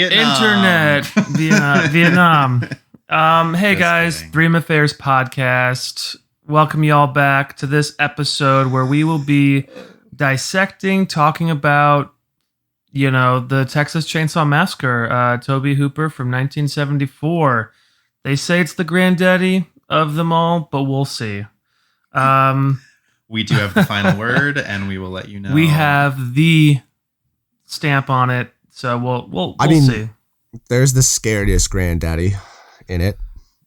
Internet. Vietnam. Hey guys, kidding. Dream Affairs podcast. Welcome y'all back to this episode where we will be dissecting, talking about, the Texas Chainsaw Massacre, Tobe Hooper from 1974. They say it's the granddaddy of them all, but we'll see. We do have the final word, and we will let you know. We have the stamp on it, so we'll see. There's the scariest granddaddy in it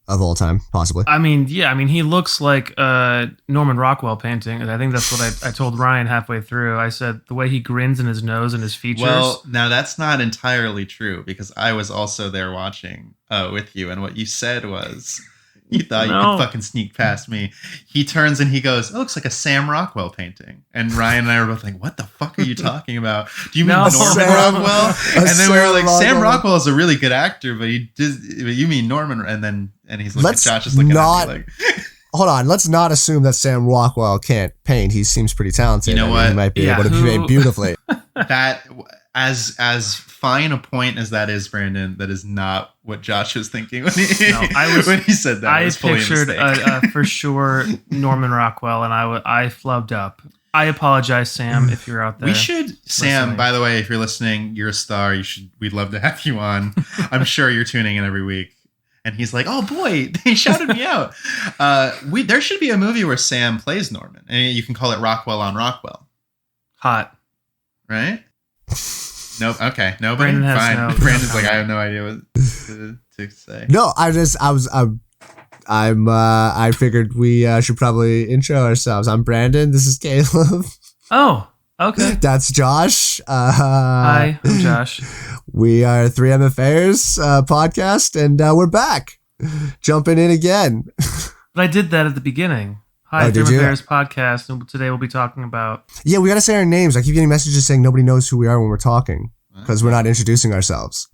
of all time, possibly. He looks like a Norman Rockwell painting. I think that's what I told Ryan halfway through. I said the way he grins in his nose and his features. Well, now that's not entirely true because I was also there watching with you, and what you said was you thought you could fucking sneak past me. He turns and he goes, "It looks like a Sam Rockwell painting." And Ryan and I were both like, "What the fuck are you talking about? Do you mean Norman Rockwell?" And then we were like, "Sam Rockwell is a really good actor, but you mean Norman?" And he's like, Josh is looking at me like, hold on, let's not assume that Sam Rockwell can't paint. He seems pretty talented. You know what? He might be able to paint beautifully. That as fine a point as that is, Brandon, that is not what Josh was thinking when he said that. I pictured for sure Norman Rockwell, and I flubbed up. I apologize, Sam, if you're out there. We should, Sam, by the way, if you're listening, you're a star. We'd love to have you on. I'm sure you're tuning in every week. And he's like, "Oh boy, they shouted me out." There should be a movie where Sam plays Norman, and you can call it Rockwell on Rockwell. Hot, right? Nope. Okay. Nobody. Fine. Brandon's like, I have no idea what to say. No, I figured we should probably intro ourselves. I'm Brandon. This is Caleb. Oh, okay. That's Josh. Hi, I'm Josh. We are 3M Affairs podcast, and we're back, jumping in again. But I did that at the beginning. Hi, 3M Affairs podcast, and today we'll be talking about... Yeah, we got to say our names. I keep getting messages saying nobody knows who we are when we're talking, because we're not introducing ourselves.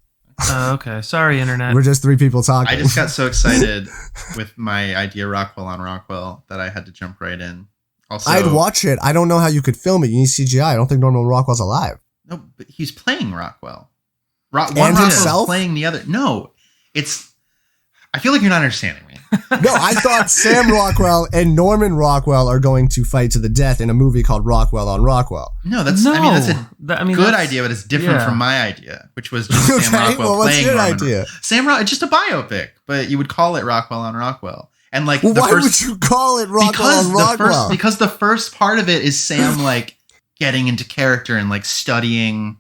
Okay. Sorry, Internet. We're just three people talking. I just got so excited with my idea Rockwell on Rockwell that I had to jump right in. Also, I'd watch it. I don't know how you could film it. You need CGI. I don't think Norman Rockwell's alive. No, but he's playing Rockwell. One Rockwell's playing the other. No, I feel like you're not understanding me. No, I thought Sam Rockwell and Norman Rockwell are going to fight to the death in a movie called Rockwell on Rockwell. No, that's a good idea, but it's different from my idea, which was just Sam Rockwell playing Norman. What's your idea? Just a biopic, but you would call it Rockwell on Rockwell. And why would you call it Rockwell on Rockwell? Because the first part of it is Sam getting into character and studying,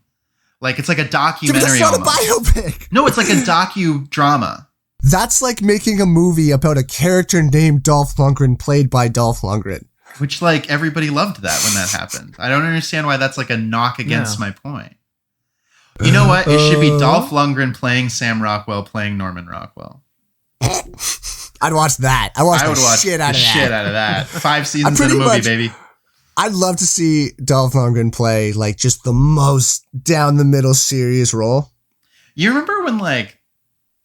it's like a documentary. Dude, that's not a biopic. No, it's like a docudrama. That's like making a movie about a character named Dolph Lundgren played by Dolph Lundgren. Which everybody loved that when that happened. I don't understand why that's a knock against my point. You know what? It should be Dolph Lundgren playing Sam Rockwell playing Norman Rockwell. I'd watch that. I would watch shit out of that. 5 seasons in a movie, baby. I'd love to see Dolph Lundgren play just the most down the middle serious role. You remember when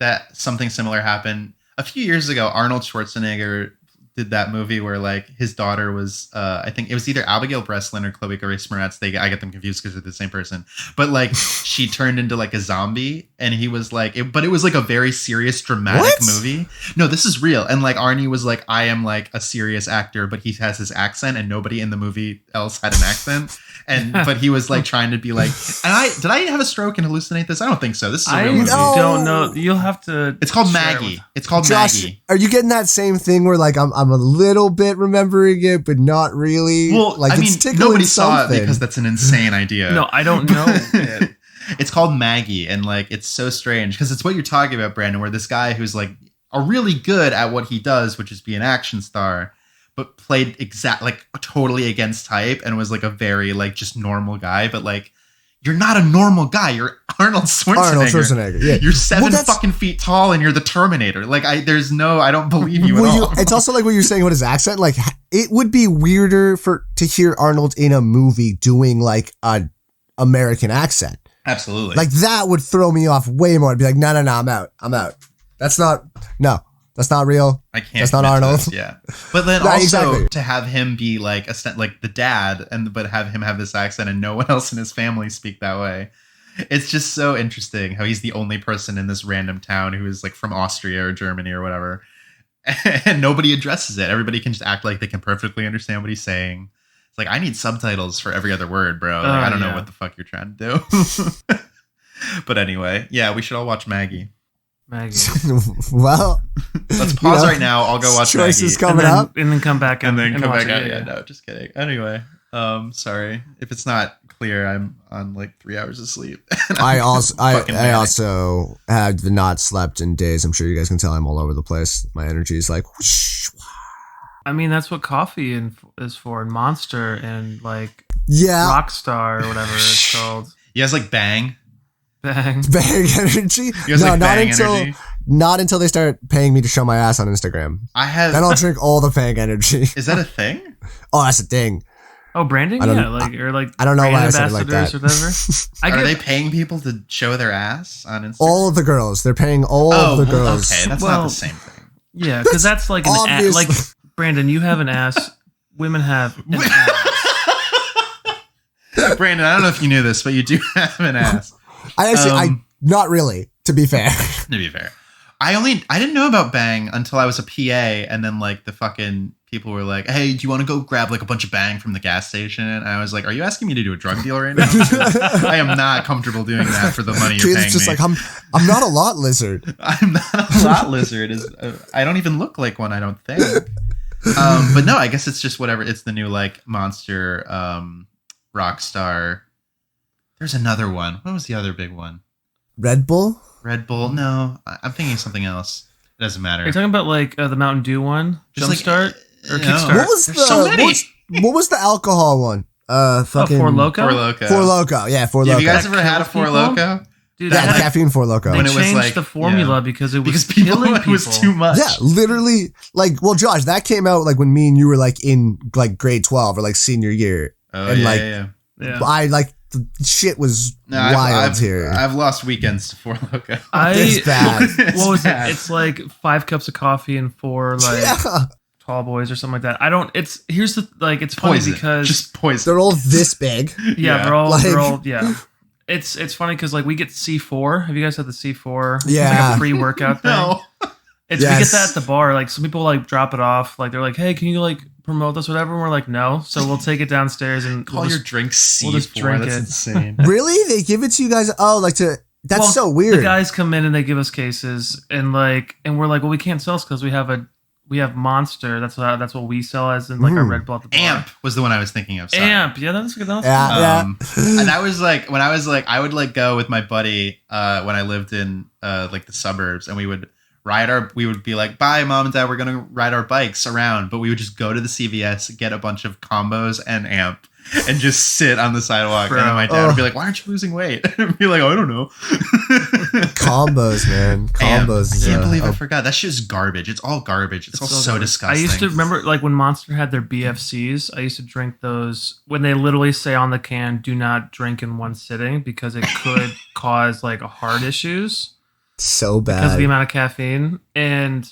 that something similar happened a few years ago? Arnold Schwarzenegger did that movie where his daughter was I think it was either Abigail Breslin or Chloe Grace Moretz. I get them confused because they're the same person. But she turned into a zombie, and he was but it was a very serious dramatic movie. No, this is real. And Arnie was I am a serious actor, but he has his accent, and nobody in the movie else had an accent. But he was trying to be and did I have a stroke and hallucinate this? I don't think so. This is a real movie. I don't know. You'll have to. It's called Maggie. It's called Josh, Maggie. Are you getting that same thing where I'm a little bit remembering it, but not really? Well, it's nobody saw something. it because that's an insane idea. No, I don't know it. It's called Maggie, and it's so strange because it's what you're talking about, Brandon, where this guy who's a really good at what he does, which is be an action star, but played totally against type and was a very just normal guy, but you're not a normal guy. You're Arnold Schwarzenegger. Yeah. You're 7 fucking feet tall and you're the Terminator. I don't believe you at all. It's also what you're saying about his accent. It would be weirder to hear Arnold in a movie doing an American accent. Absolutely. That would throw me off way more. I'd be no, I'm out. That's not real. I can't. That's not Arnold. Yeah. But then to have him be the dad, but have him have this accent and no one else in his family speak that way. It's just so interesting how he's the only person in this random town who is like from Austria or Germany or whatever. And nobody addresses it. Everybody can just act like they can perfectly understand what he's saying. It's like, I need subtitles for every other word, bro. Like, I don't know what the fuck you're trying to do. But anyway, yeah, we should all watch Maggie. Well, let's pause right now. I'll go watch choices Maggie. coming up. And then come back and then come watch back. it. Yeah, no, just kidding. Anyway, sorry. If it's not clear, I'm on like 3 hours of sleep. I also have not slept in days. I'm sure you guys can tell I'm all over the place. My energy is like whoosh. I mean, that's what coffee is for, and Monster, and like Rockstar or whatever it's called. You guys like Bang? Bang energy? You guys like Bang energy? Not until they start paying me to show my ass on Instagram. Then I'll drink all the Bang energy. Is that a thing? Oh, that's a thing. Oh, branding? Yeah, I don't know why I said it like that. Or whatever. Are they paying people to show their ass on Instagram? All of the girls. They're paying all of the girls. Okay, that's not the same thing. Yeah, because that's like an ass. Like, Brandon, you have an ass. Women have an ass. Brandon, I don't know if you knew this, but you do have an ass. I not really, to be fair. To be fair. I didn't know about Bang until I was a PA, and then like the fucking people were like, "Hey, do you want to go grab like a bunch of Bang from the gas station?" And I was like, "Are you asking me to do a drug deal right now?" I am not comfortable doing that for the money you're paying just me. Like I'm not a lot lizard. I'm not a lot lizard. I don't even look like one. I don't think. But no, I guess it's just whatever. It's the new like Monster, Rockstar. There's another one. What was the other big one? Red Bull? No, I'm thinking something else. It doesn't matter. Are you talking about like the Mountain Dew one? Jumpstart or Kickstart? What was so many. What was the alcohol one? Fucking Four Loko? Four Loko. Yeah, Four Loko. Have you guys ever had a Four Loko? Dude, yeah, the caffeine Four Loko. They when it was changed like, the formula because it was people, killing people. It was too much. Yeah, literally. Like, well, Josh, that came out like when me and you were like in like grade 12 or like senior year. Oh, and yeah. I like the shit was wild here. I've lost weekends to Four Loko. It's bad. What was it? It's like 5 cups of coffee and 4 like tall boys or something like that. I don't. It's here's the like. It's funny poison. because just poison. They're all this big. Yeah, they're all yeah. It's funny because like we get C4. Have you guys had the C4? Yeah, it's like a free workout thing. No. We get that at the bar. Like some people like drop it off. Like they're like, hey, can you like promote this, whatever? And we're like, no. So we'll take it downstairs and call your drink C4. We'll just drink That's it. insane. Really? They give it to you guys? Oh, like to. That's so weird. The guys come in and they give us cases and we're like, well, we can't sell this because we have Monster. That's what we sell as in like our Red Bull at the bar. Amp was the one I was thinking of. Sorry. Amp, yeah, that's good. And that was like when I was like I would like go with my buddy when I lived in like the suburbs, and we would be like, bye mom and dad, we're gonna ride our bikes around, but we would just go to the CVS, get a bunch of combos and Amp, and just sit on the sidewalk. Bro. And then my dad would be like, why aren't you losing weight? And I'd be like, I don't know. Combos, man. Combos. I can't believe I forgot. That shit is garbage. It's all garbage. It's all so disgusting. I used to remember like when Monster had their BFCs, I used to drink those when they literally say on the can, do not drink in one sitting because it could cause like heart issues. So bad. Because of the amount of caffeine. And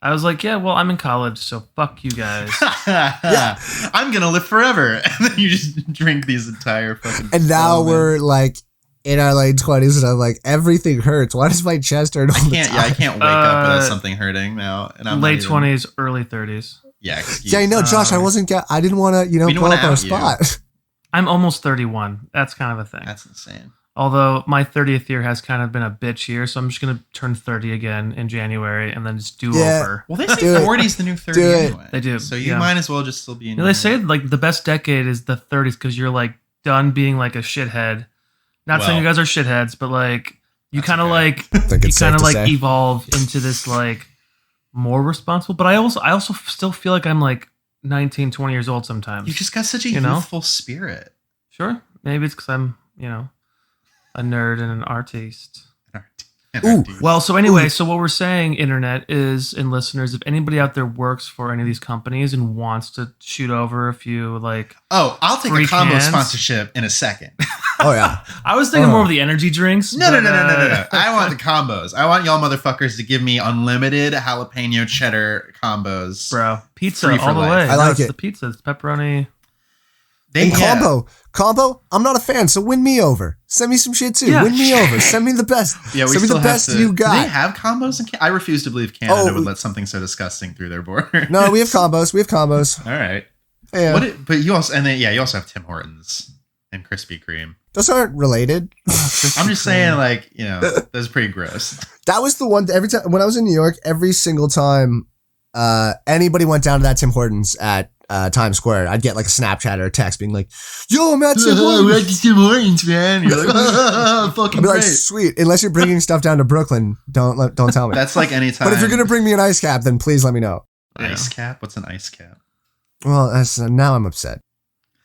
I was like, yeah, well, I'm in college, so fuck you guys. Yeah. I'm going to live forever. And then you just drink these entire fucking... And now we're like in our late 20s and I'm like, everything hurts. Why does my chest hurt all the time? Yeah, I can't wake up without something hurting now. And I'm late 20s, early 30s. Yeah, yeah, I know, Josh, I didn't want to, blow up our spot. I'm almost 31. That's kind of a thing. That's insane. Although my 30th year has kind of been a bitch year, so I'm just going to turn 30 again in January and then just do over. Well, they say 40 is the new 30 anyway. They do. So you might as well just still be in They say like the best decade is the 30s because you're like done being like a shithead. Not saying you guys are shitheads, but like you kind of like evolve into this like more responsible. But I also still feel like I'm like 19, 20 years old sometimes. You just got such a youthful spirit. Sure. Maybe it's because I'm, a nerd and an artiste. Ooh. Well, so anyway, so what we're saying, internet, is, and listeners, if anybody out there works for any of these companies and wants to shoot over a few, like... Oh, I'll take a combo sponsorship in a second. Oh, yeah. I was thinking more of the energy drinks. No. I want the combos. I want y'all motherfuckers to give me unlimited jalapeno cheddar combos. Bro, pizza all the way. I like it. The pizza. It's pepperoni... Combo, I'm not a fan, so win me over. Send me some shit too. Yeah. Win me over. Send me the best. Yeah, Send me the best you Do they got. have combos in Canada? I refuse to believe Canada would let something so disgusting through their border. No, we have combos. All right. Yeah. But you also you also have Tim Hortons and Krispy Kreme. Those aren't related. I'm just saying, like, that's pretty gross. That was the one every time when I was in New York, every single time anybody went down to that Tim Hortons at Times Square, I'd get like a Snapchat or a text being like, "Yo, I'm at Tim Hortons. We're at Tim Hortons, man." You're like, fucking I'd be great. like, "Sweet." Unless you're bringing stuff down to Brooklyn, don't tell me. That's like anytime. But if you're gonna bring me an ice cap, then please let me know. Ice cap? What's an ice cap? Well, now I'm upset.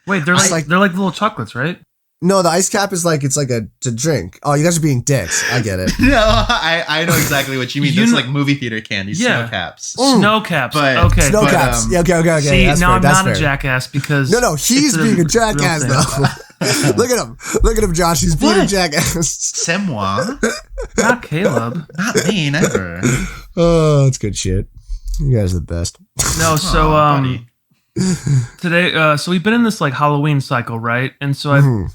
Wait, they're like little chocolates, right? No, the ice cap is like, it's like to drink. Oh, you guys are being dicks. I get it. No, I know exactly what you mean. That's like movie theater candy, snow caps. Snow caps. But- Okay. Snow caps. Yeah, okay. See, That's now fair. I'm That's not fair. a jackass because No, he's it's being a real jackass thing. though. Look at him, Josh. He's being a What? jackass. C'est moi. Not Caleb. Not me, never. Oh, that's good shit. You guys are the best. No, so buddy. today, so we've been in this like Halloween cycle, right? And so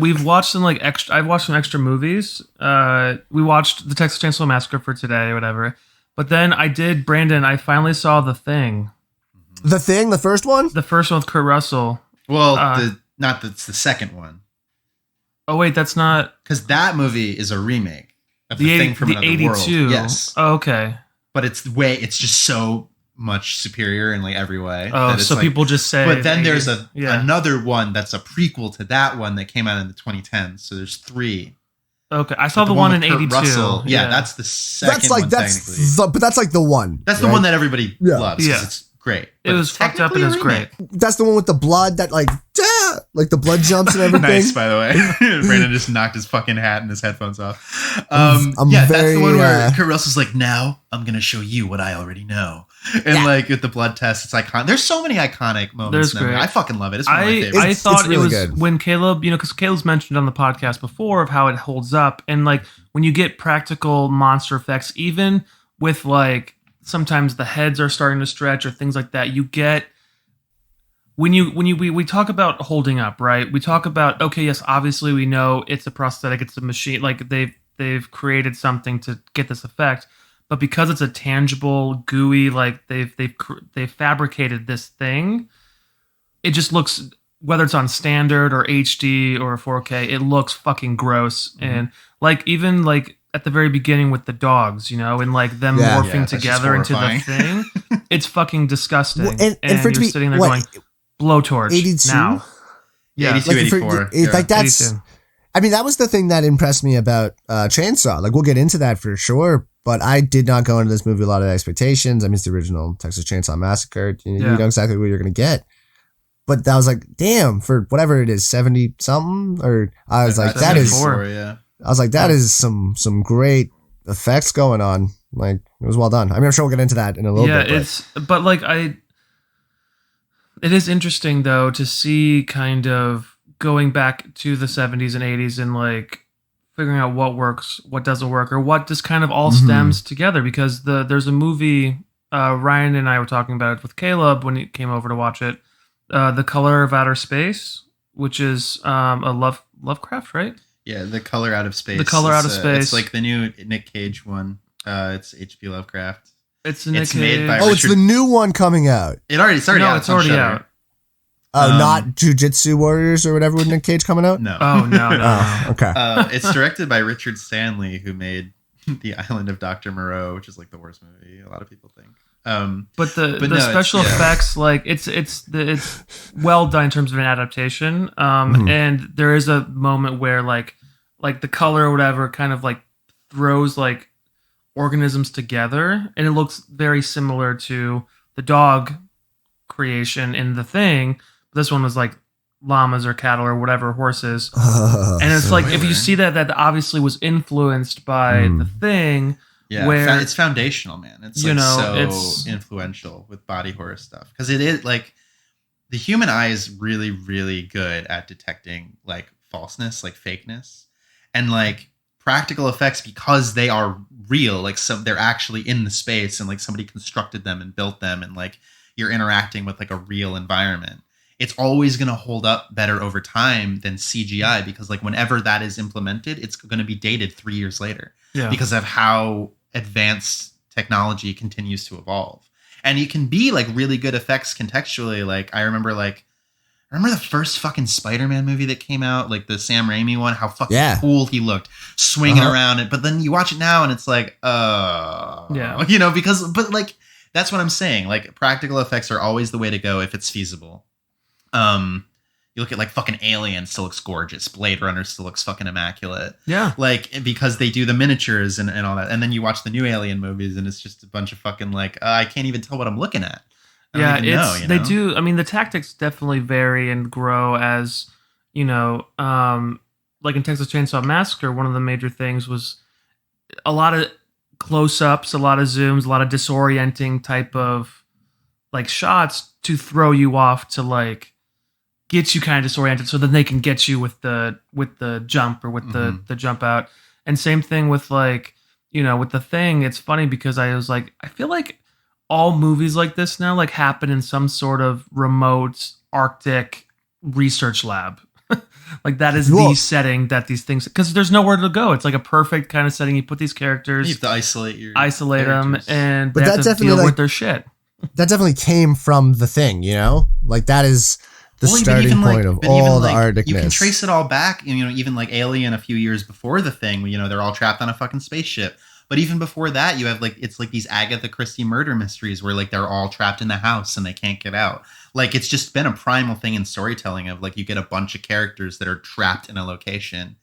we've watched some like extra. I've watched some extra movies. We watched the Texas Chainsaw Massacre for today, or whatever. But then Brandon. I finally saw The Thing. The Thing, the first one? The first one with Kurt Russell. Well, it's the second one. Oh wait, that's not Because that movie is a remake of the Thing from Another 82. World. Yes. Oh, okay. But it's just so much superior in like every way. Oh, that it's so like, people just say. But then there's Yeah. another one that's a prequel to that one that came out in the 2010s. So there's three. Okay, I saw But the one in with Kurt 82. Russell, yeah, that's the second one technically. But that's like the one. That's the right? one that everybody loves. Yeah. Yeah, it's great. It was fucked up and it was great. That's the one with the blood that like the blood jumps and everything. Nice, by the way. Brandon just knocked his fucking hat and his headphones off. I'm That's very, the one where Kurt Russell's like, now I'm going to show you what I already know. And like with the blood test, it's iconic. There's so many iconic moments. There's great. I fucking love it. It's one of my favorites. I thought it's really it was good. when Caleb, because Caleb's mentioned on the podcast before of how it holds up. And like when you get practical monster effects, even with like sometimes the heads are starting to stretch or things like that, you get we talk about holding up, right? We talk about, okay, yes, obviously we know it's a prosthetic, it's a machine, like they've created something to get this effect, but because it's a tangible, gooey, like they've fabricated this thing, it just looks, whether it's on standard or HD or 4K, it looks fucking gross. Mm-hmm. And like even like at the very beginning with the dogs, and like them morphing together into the thing, it's fucking disgusting. Well, and for it to you're be, sitting there what, going, blowtorch 82? now. Yeah, 82, Like, 84. like that's. 82. I mean, that was the thing that impressed me about Chainsaw. Like, we'll get into that for sure. But I did not go into this movie with a lot of expectations. I mean, it's the original Texas Chainsaw Massacre. You know exactly what you're going to get. But that was like, damn, for whatever it is, 70 something. Or I was like, that is. Yeah. I was like, that is some great effects going on. Like, it was well done. I mean, I'm sure we'll get into that in a little bit. But like it is interesting though to see kind of going back to the 70s and 80s and like figuring out what works, what doesn't work, or what just kind of all stems together. Because there's a movie Ryan and I were talking about it with Caleb when he came over to watch it, The Color of Outer Space, which is a Lovecraft, right? Yeah, The Color Out of Space. The Color Out of Space. It's like the new Nick Cage one. It's H.P. Lovecraft. It's made by Oh, it's the new one coming out. It's already out. It's already out. Oh, not Jujitsu Warriors or whatever with Nick Cage coming out? No. Oh, no. Oh, okay. It's directed by Richard Stanley, who made The Island of Dr. Moreau, which is like the worst movie, a lot of people think. But the special effects, like it's well done in terms of an adaptation. And there is a moment where like the color or whatever kind of like throws like organisms together, and it looks very similar to the dog creation in The Thing. This one was like llamas or cattle or whatever, horses. And it's like, if you see that obviously was influenced by The Thing. Yeah, where it's foundational, man. It's it's influential with body horror stuff, because it is like the human eye is really, really good at detecting like falseness, like fakeness, and like practical effects, because they are real. Like they're actually in the space, and like somebody constructed them and built them, and like you're interacting with like a real environment. it's always going to hold up better over time than CGI, because like whenever that is implemented, it's going to be dated 3 years later because of how advanced technology continues to evolve. And you can be like really good effects contextually. Like I remember the first fucking Spider-Man movie that came out, like the Sam Raimi one, how fucking cool he looked swinging around it. But then you watch it now and it's like, you know, but like, that's what I'm saying. Like practical effects are always the way to go if it's feasible. You look at like fucking Alien still looks gorgeous. Blade Runner still looks fucking immaculate. Yeah. Like because they do the miniatures and all that. And then you watch the new Alien movies and it's just a bunch of fucking like, I can't even tell what I'm looking at. They do. I mean, the tactics definitely vary and grow as, you know, like in Texas Chainsaw Massacre, one of the major things was a lot of close-ups, a lot of zooms, a lot of disorienting type of like shots to throw you off, to like get you kind of disoriented so then they can get you with the jump or with the jump out. And same thing with like, you know, with The Thing. It's funny because I was like, I feel like all movies like this now like happen in some sort of remote Arctic research lab. Like that is the setting that these things, because there's nowhere to go. It's like a perfect kind of setting. You put these characters, you have to isolate them, and they have to deal with their shit. That definitely came from The Thing, you know, like that is the starting point of all the Arcticness. You can trace it all back, you know, even like Alien a few years before The Thing, you know, they're all trapped on a fucking spaceship. But even before that, you have like, it's like these Agatha Christie murder mysteries where like they're all trapped in the house and they can't get out. Like it's just been a primal thing in storytelling of like you get a bunch of characters that are trapped in a location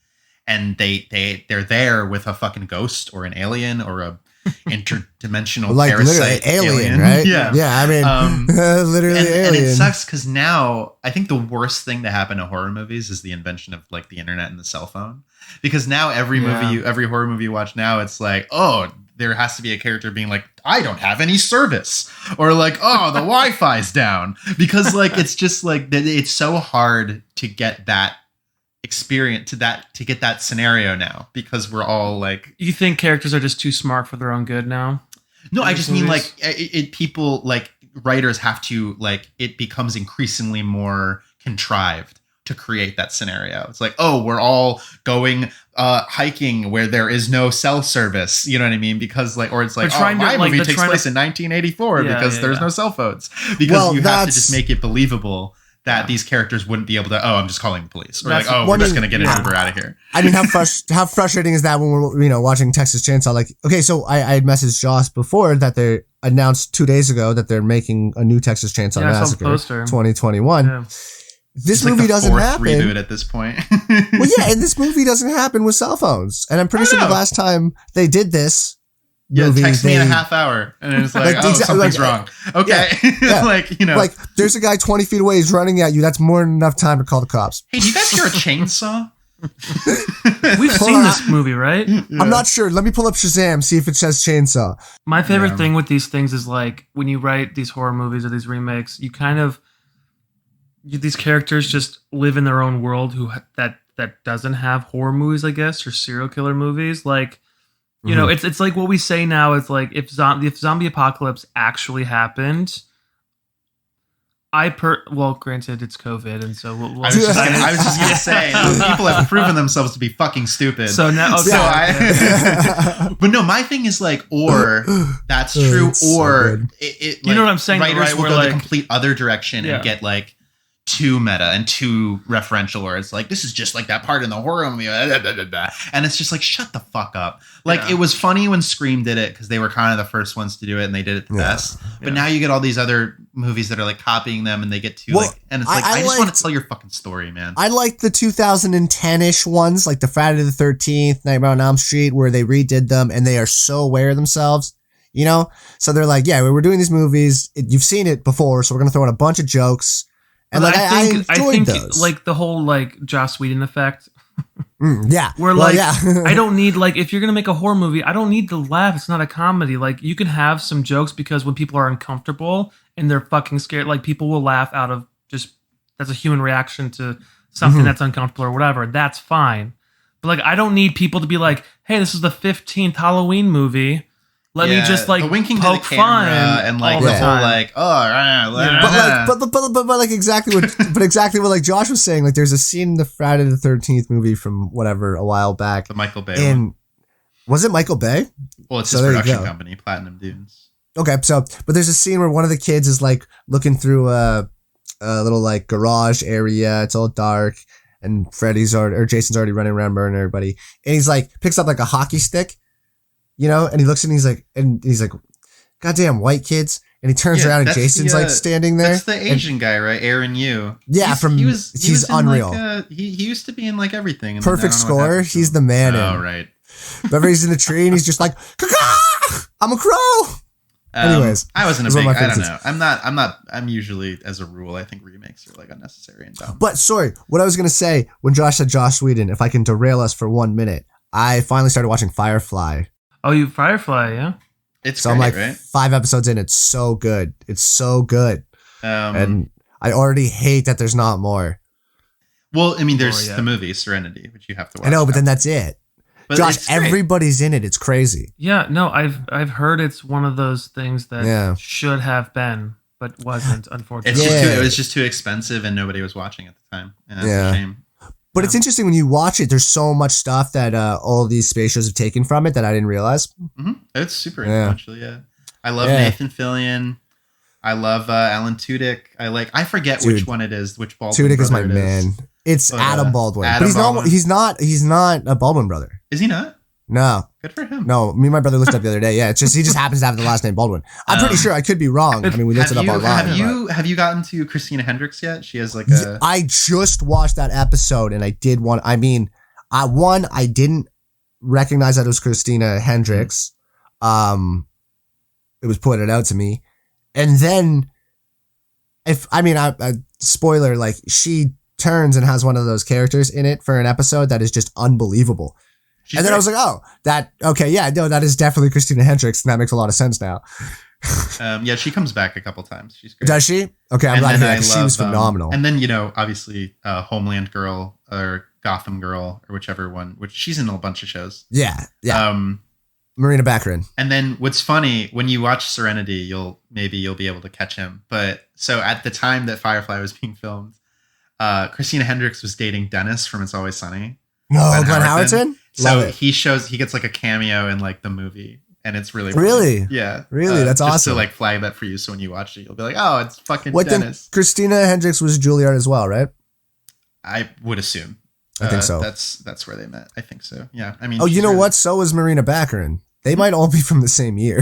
and they're there with a fucking ghost or an alien or a interdimensional like parasite alien, right? Yeah. I mean, literally alien. And it sucks because now I think the worst thing to happen to horror movies is the invention of like the internet and the cell phone. Because now every horror movie you watch now, it's like, oh, there has to be a character being like, I don't have any service, or like, oh, the Wi-Fi's down, because like it's just like it's so hard to get that experience to get that scenario now, because we're all like, you think characters are just too smart for their own good now? No, I just mean like people like writers have to like, it becomes increasingly more contrived to create that scenario. It's like, oh, we're all going hiking where there is no cell service. You know what I mean? Because like, or it's like, oh, my movie takes place in 1984 because there's no cell phones. Because you have to just make it believable that these characters wouldn't be able to, oh, I'm just calling the police. Or like, oh, we're just going to get an Uber out of here. I mean, how frustrating is that when we're, you know, watching Texas Chainsaw? Like, okay, so I had messaged Joss before that they announced 2 days ago that they're making a new Texas Chainsaw Massacre 2021. Yeah. This movie doesn't happen. Reboot at this point. Well, yeah, and this movie doesn't happen with cell phones. And I'm pretty sure the last time they did this, text me in a half hour, and it's like, oh, something's wrong. Okay, like, you know, like there's a guy 20 feet away, he's running at you. That's more than enough time to call the cops. Hey, do you guys hear a chainsaw? We've seen this movie, right? Yeah. I'm not sure. Let me pull up Shazam, see if it says chainsaw. My favorite thing with these things is like when you write these horror movies or these remakes, you kind of, these characters just live in their own world that doesn't have horror movies, I guess, or serial killer movies. Like, you know, it's like what we say now. It's like if zombie apocalypse actually happened, well, granted, it's COVID, and so I was just gonna say people have proven themselves to be fucking stupid. So now, but no, my thing is like, or that's true, or it you know what I'm saying? Writers will go the complete other direction and get like too meta and too referential, where it's like, this is just like that part in the horror movie, and it's just like, shut the fuck up. Like, it was funny when Scream did it because they were kind of the first ones to do it and they did it the best. But now you get all these other movies that are like copying them and they get too like, and it's like, I just want to tell your fucking story, man. I like the 2010-ish ones, like the Friday the 13th, Nightmare on Elm Street, where they redid them and they are so aware of themselves, you know? So they're like, yeah, we're doing these movies. You've seen it before, so we're going to throw in a bunch of jokes. And like, I think those. Like the whole like Joss Whedon effect. Yeah. Where I don't need, like, if you're going to make a horror movie, I don't need to laugh. It's not a comedy. Like, you can have some jokes because when people are uncomfortable and they're fucking scared, like, people will laugh out of just, that's a human reaction to something that's uncomfortable or whatever. That's fine. But like, I don't need people to be like, hey, this is the 15th Halloween movie Let me just like the winking poke to the camera fun and like all the the whole time. like But like exactly what like Josh was saying. Like there's a scene in the Friday the 13th movie from whatever a while back. the Michael Bay And one. was it Michael Bay? Well, it's So his there you production go. company, Platinum Dunes. Okay, so but there's a scene where one of the kids is like looking through a little like garage area. It's all dark, and Jason's already running around murdering everybody. And he's like picks up like a hockey stick, and he looks and he's like, "Goddamn white kids!" And he turns around and that's Jason's like standing there. That's the Asian guy, right? Aaron Yu. Yeah, he's unreal. He used to be in like everything. And Perfect then I don't know what score. happened to He's him. the man. Oh, right. Remember, he's in the tree and he's just like, "Caw-caw! I'm a crow." Anyways, I wasn't a those are big. my I don't favorites. know. I'm usually, as a rule, I think remakes are like unnecessary and dumb. But sorry, what I was gonna say when Josh said Josh Whedon, if I can derail us for 1 minute, I finally started watching Firefly. Oh, you Firefly, yeah? It's So great, I'm like right? 5 episodes in. It's so good. It's so good, and I already hate that there's not more. Well, I mean, there's yeah. the movie Serenity, which you have to watch. I know, but then now. that's it. But Josh, it's great. everybody's in it. It's crazy. Yeah, no, I've heard it's one of those things that Yeah. should have been, but wasn't, unfortunately. It's Yeah. just it was just too expensive and nobody was watching at the time. And that's Yeah. a shame. But it's interesting when you watch it. There's so much stuff that all these space shows have taken from it that I didn't realize. Mm-hmm. It's super Yeah. influential. Yeah, I love Yeah. Nathan Fillion. I love Alan Tudyk. I forget Dude. which one it is. Which Baldwin Tudyk is my brother it man. It's But, Adam Baldwin, Adam but he's Baldwin. not. He's not a Baldwin brother. Is he not? No, Good for him. no. Me and my brother looked it up the other day. Yeah, it's just he just happens to have the last name Baldwin. I'm pretty sure. I could be wrong. I mean, we looked it up online. Have you gotten to Christina Hendricks yet? She has like a. I just watched that episode and I did want. I mean, I didn't recognize that it was Christina Hendricks. It was pointed out to me, and then spoiler, like she turns and has one of those characters in it for an episode that is just unbelievable. She's And then I was like, oh, that is definitely Christina Hendricks, and that makes a lot of sense now. yeah, she comes back a couple times. She's great. Does she? Okay, I'm And glad to then hear that I 'cause she was love, phenomenal. And then, obviously, Homeland Girl or Gotham Girl or whichever one, which she's in a bunch of shows. Yeah. Um, Marina Baccarin. and then what's funny, when you watch Serenity, you'll be able to catch him. But so at the time that Firefly was being filmed, Christina Hendricks was dating Dennis from It's Always Sunny. No, Glenn Glenn Howerton? Howerton? Love So it. he gets like a cameo in like the movie. And it's really funny. Really? Yeah. Really? That's just awesome. to like flag that for you. So when you watch it, you'll be like, oh, it's fucking What then? Dennis. Christina Hendricks was Juilliard as well, right? I would assume. I think so. That's where they met. I think so. Yeah. I mean, Oh, you she's know really- what? So was Marina Baccarin. They might all be from the same year.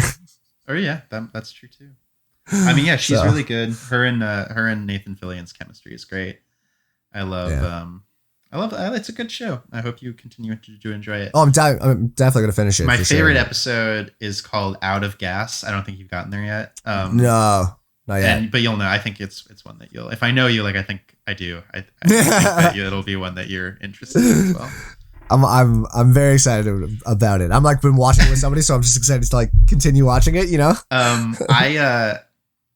Oh yeah, that's true too. I mean, yeah, she's So. really good. Her and Nathan Fillion's chemistry is great. I love. Yeah. It's a good show. I hope you continue to enjoy it. Oh, I'm definitely gonna finish it. My for favorite sure. episode is called "Out of Gas." I don't think you've gotten there yet. No, not yet. But you'll know. I think it's one that you'll. If I know you, like I think I do. I think that it'll be one that you're interested in as well. I'm very excited about it. I'm like been watching it with somebody, so I'm just excited to like continue watching it. You know?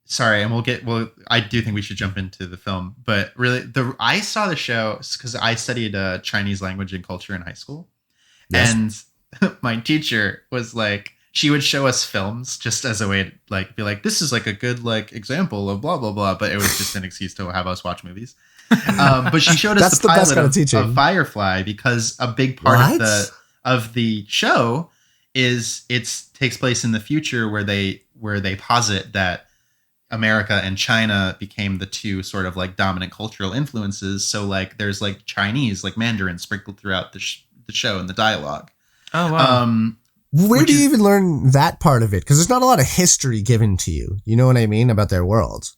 Sorry, and I do think we should jump into the film, but really, I saw the show because I studied Chinese language and culture in high school, Yes. and my teacher was like, she would show us films just as a way to like be like, this is like a good like example of blah blah blah, but it was just an excuse to have us watch movies. But she showed us That's the the best pilot kind of teaching. of Firefly because a big part What? of the show is it takes place in the future where they posit that America and China became the two sort of like dominant cultural influences. So like there's like Chinese, like Mandarin sprinkled throughout the show and the dialogue. Oh, wow. Where Which do you is- even learn that part of it? Because there's not a lot of history given to you. You know what I mean about their world.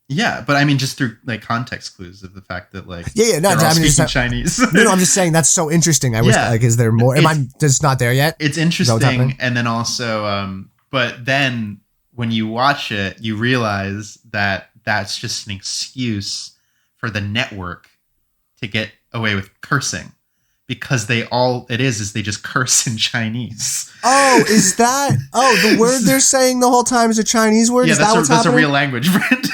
Yeah, but I mean just through like context clues of the fact that like Yeah. No, they're all I mean, it's speaking not, Chinese. no, I'm just saying that's so interesting. I wish Yeah. like, is there more? Am I just not there yet? It's that what's interesting, happening? and then also, but then when you watch it, you realize that that's just an excuse for the network to get away with cursing, because it is they just curse in Chinese. Oh, is that? Oh, the word they're saying the whole time is a Chinese word. Yeah, Is that what's that's a happening? real language, Brent.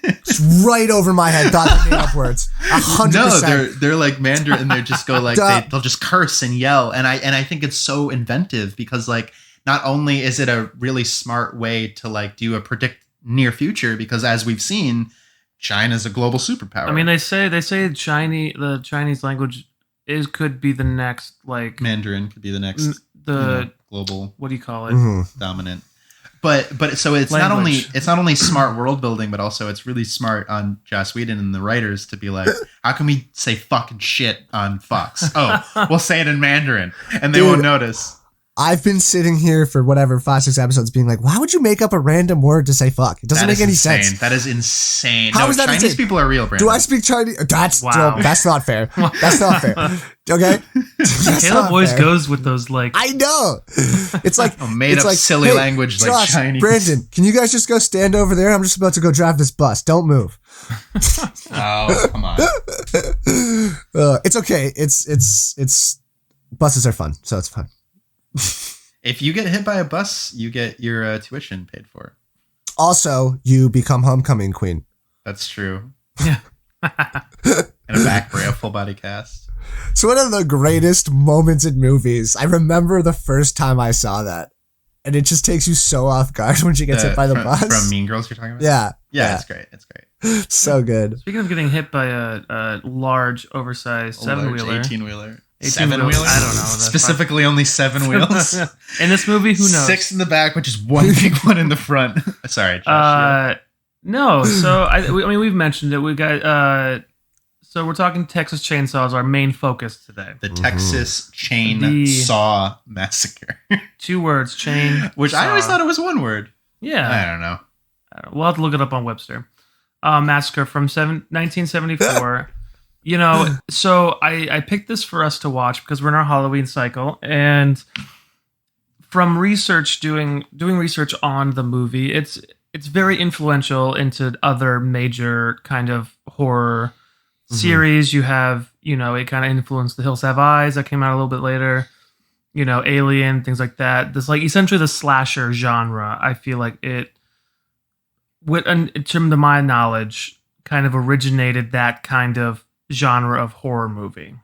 It's right over my head. Thought they made up words. 100%. No, they're like Mandarin, and they just go like Duh. they'll just curse and yell, and I think it's so inventive because like not only is it a really smart way to like do a predict near future, because as we've seen, China's a global superpower. I mean, they say the Chinese language could be the next like Mandarin could be the next global. What do you call it? Mm-hmm. Dominant. But so it's Language. not only smart world building, but also it's really smart on Joss Whedon and the writers to be like, how can we say fucking shit on Fox? Oh, we'll say it in Mandarin, and they won't notice. I've been sitting here for whatever 5-6 episodes being like, why would you make up a random word to say fuck? It doesn't make any sense. That is insane. How is that Chinese insane? people are real, Brandon. Do I speak Chinese? That's Wow. that's not fair. That's not fair. Okay? That's Caleb not always fair. goes with those like. I know. It's like made it's up like, silly hey, language like Josh, Chinese. Brandon, can you guys just go stand over there? I'm just about to go drive this bus. Don't move. Oh, come on. It's okay. It's buses are fun, so it's fun. If you get hit by a bus, you get your tuition paid for. Also, you become homecoming queen. That's true. Yeah. And a back brace, a full body cast. It's one of the greatest moments in movies. I remember the first time I saw that, and it just takes you so off guard when she gets hit by the bus. From Mean Girls, you're talking about? Yeah. It's great. It's great. So good. Speaking of getting hit by a large, oversized 7-wheeler. 18-wheeler. 18-wheeler? I don't know. Specifically only 7 wheels. In this movie, who knows? 6 in the back, which is one big one in the front. Sorry, Josh. No, so I mean, we've mentioned it. We got so we're talking Texas Chainsaw as our main focus today. The Texas Chainsaw Massacre. 2 words, chain. Which I always saw. thought it was one word. Yeah. I don't know. We'll have to look it up on Webster. Massacre from 1974. You know, so I picked this for us to watch because we're in our Halloween cycle, and from research, doing research on the movie, it's very influential into other major kind of horror series. You have, you know, it kind of influenced The Hills Have Eyes that came out a little bit later. You know, Alien, things like that. This like essentially the slasher genre. I feel like it, to my knowledge, kind of originated that kind of genre of horror movie.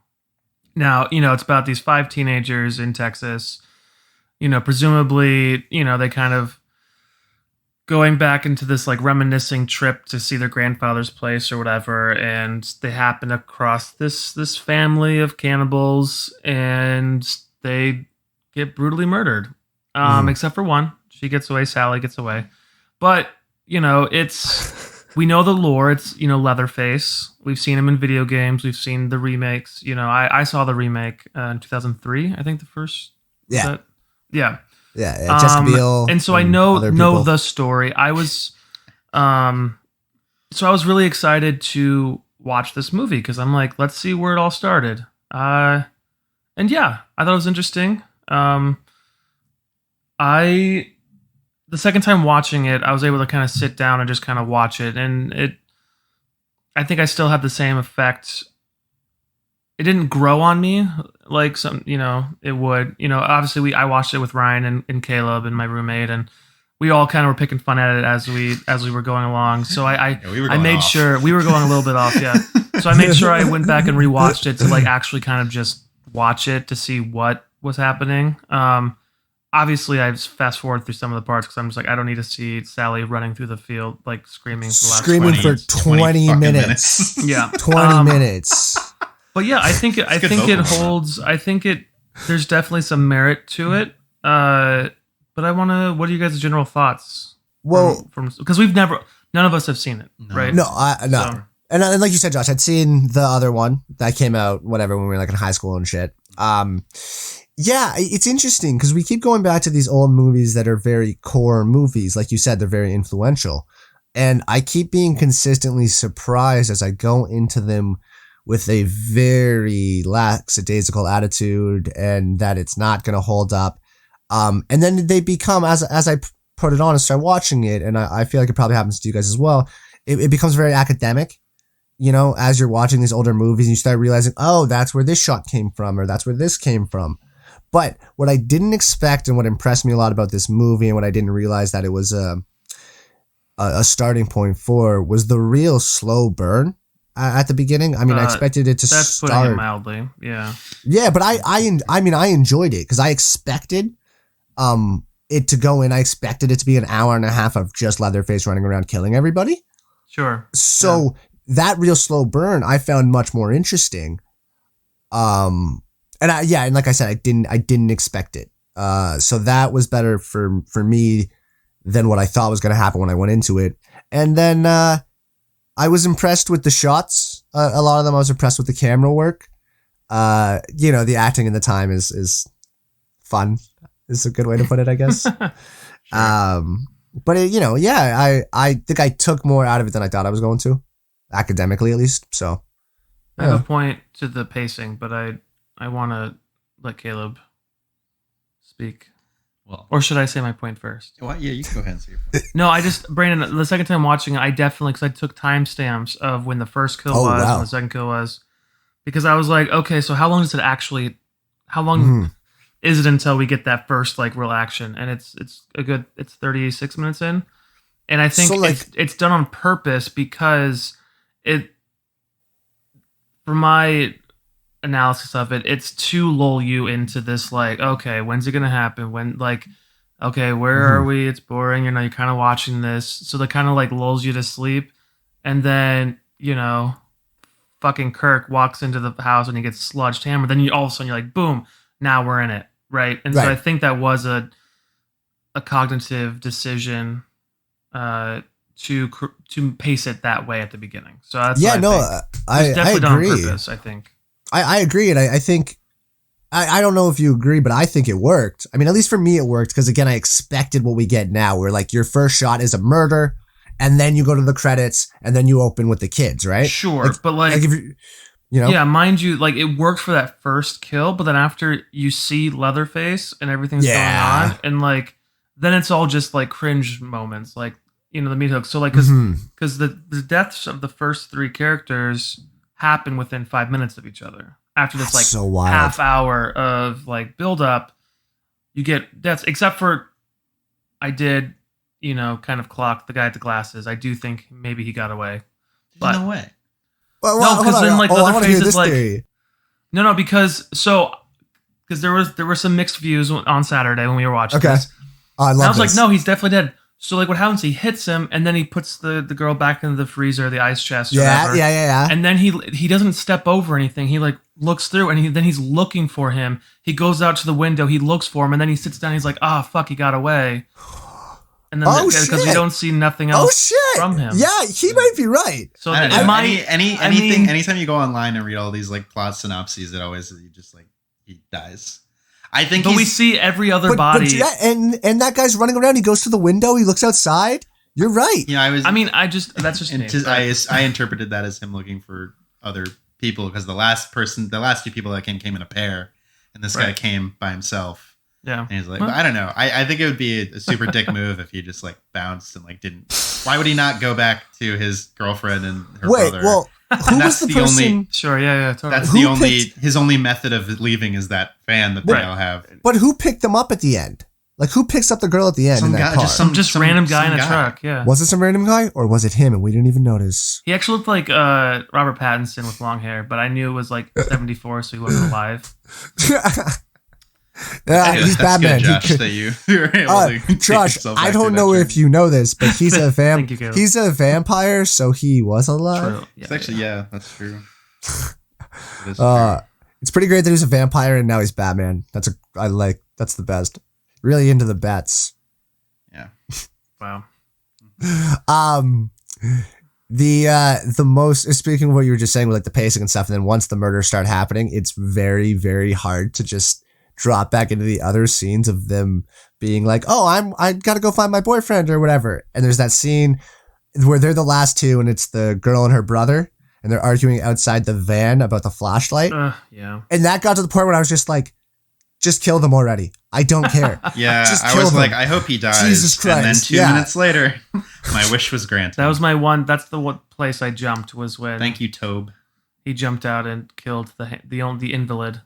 Now, you know, it's about these 5 teenagers in Texas, you know, presumably, you know, they kind of going back into this like reminiscing trip to see their grandfather's place or whatever, and they happen across this family of cannibals, and they get brutally murdered. Except for one. She gets away, Sally gets away. But, you know, we know the lore. It's, you know, Leatherface. We've seen him in video games. We've seen the remakes. You know, I saw the remake in 2003, I think the first. Yeah. Yeah. Yeah. Jessica Biel. And so I know the story. I was really excited to watch this movie because I'm like, let's see where it all started. And yeah, I thought it was interesting. The second time watching it, I was able to kind of sit down and just kind of watch it, and I think I still had the same effect. It didn't grow on me like some, you know, it would. You know, obviously I watched it with Ryan and Caleb and my roommate, and we all kind of were picking fun at it as we were going along. So I made sure we were going a little bit off, yeah. So I made sure I went back and rewatched it to like actually kind of just watch it to see what was happening. Obviously, I just fast forward through some of the parts because I'm just like, I don't need to see Sally running through the field like screaming for the last 20 minutes. Yeah, 20 minutes. But yeah, I think it holds. I think there's definitely some merit to it. But what are you guys' general thoughts? Well, because none of us have seen it, right? No. So. And like you said, Josh, I'd seen the other one that came out, whatever, when we were like in high school and shit. Yeah, it's interesting because we keep going back to these old movies that are very core movies. Like you said, they're very influential. And I keep being consistently surprised as I go into them with a very lackadaisical attitude and that it's not going to hold up. And then they become, as I put it on and start watching it, and I feel like it probably happens to you guys as well, it becomes very academic. You know, as you're watching these older movies and you start realizing, oh, that's where this shot came from, or that's where this came from. But what I didn't expect and what impressed me a lot about this movie and what I didn't realize that it was a starting point for was the real slow burn at the beginning. I mean, I expected it to that's start. Putting it mildly, yeah. Yeah, but I enjoyed it because I expected it to go in. I expected it to be an hour and a half of just Leatherface running around killing everybody. Sure. So that real slow burn I found much more interesting. And like I said, I didn't expect it. So that was better for me than what I thought was going to happen when I went into it. And then I was impressed with the shots. A lot of them I was impressed with the camera work. The acting and the time is fun. Is a good way to put it, I guess. Sure. But I think I took more out of it than I thought I was going to, academically at least. So I have a point to the pacing, but I want to let Caleb speak. Well, or should I say my point first? Well, yeah, you can go ahead and say your point. No, Brandon, the second time watching it, I definitely, because I took timestamps of when the first kill was and the second kill was, because I was like, okay, so how long is it until we get that first like real action? And it's 36 minutes in. And I think it's done on purpose because for my analysis of it, it's to lull you into this like, okay, when's it gonna happen? When, like, okay, where are we? It's boring, you're kind of watching this, so that kind of like lulls you to sleep. And then fucking Kirk walks into the house and he gets sludged hammered. Then all of a sudden you're like, boom, now we're in it, right? And so I think that was a cognitive decision to pace it that way at the beginning. So that's I definitely done on agree. purpose, I think. I agree, and I think I don't know if you agree, but I think it worked. I mean, at least for me, it worked because again, I expected what we get now, where like your first shot is a murder, and then you go to the credits, and then you open with the kids, right? Sure, but like if yeah, mind you, like it worked for that first kill, but then after you see Leatherface and everything's going on, and like then it's all just like cringe moments, like the meat hook. So like because the deaths of the first three characters happen within 5 minutes of each other. After this, like, so half hour of like build up, you get deaths. Except for, I did, kind of clock the guy at the glasses. I do think maybe he got away. But no way. Well, no, because then like Leatherface is like, theory. no, because there were some mixed views on Saturday when we were watching this. I was like, no, he's definitely dead. So like what happens? He hits him, and then he puts the girl back into the freezer, the ice chest. Or whatever. Yeah. And then he doesn't step over anything. He like looks through, and then he's looking for him. He goes out to the window. He looks for him, and then he sits down. He's like, fuck, he got away. And then because we don't see nothing else from him. Yeah, he might be right. So anytime you go online and read all these like plot synopses, it always he dies. I think, but we see every other body. But and that guy's running around. He goes to the window. He looks outside. You're right. Yeah, that's just me. I interpreted that as him looking for other people because the last two people that came in a pair, and this guy came by himself. Yeah, and he's like, I don't know. I think it would be a super dick move if he just like bounced and like didn't. Why would he not go back to his girlfriend and her brother? Well, who was the person? Sure, yeah, totally. That's his only method of leaving is that fan that they all have. But who picked them up at the end? Like, who picks up the girl at the end in that car? Some random guy in a truck, yeah. Was it some random guy, or was it him and we didn't even notice? He actually looked like Robert Pattinson with long hair, but I knew it was like 74, so he wasn't alive. Yeah, he's Batman. Good, Josh, that you were able to Josh, I don't know if you know this, but he's a he's a vampire, so he was alive. True. Yeah, actually, that's true. It's pretty great that he's a vampire and now he's Batman. That's the best. Really into the bats. Yeah. Wow. The most, speaking of what you were just saying with like the pacing and stuff, and then once the murders start happening, it's very, very hard to just drop back into the other scenes of them being like, I gotta go find my boyfriend or whatever. And there's that scene where they're the last two and it's the girl and her brother and they're arguing outside the van about the flashlight. Yeah. And that got to the point where I was just like, just kill them already. I don't care. Yeah, I was like, I hope he dies. Jesus Christ. And then 2 minutes later, my wish was granted. That was my one. That's the one place I jumped was when. Thank you, Tobe. He jumped out and killed the invalid,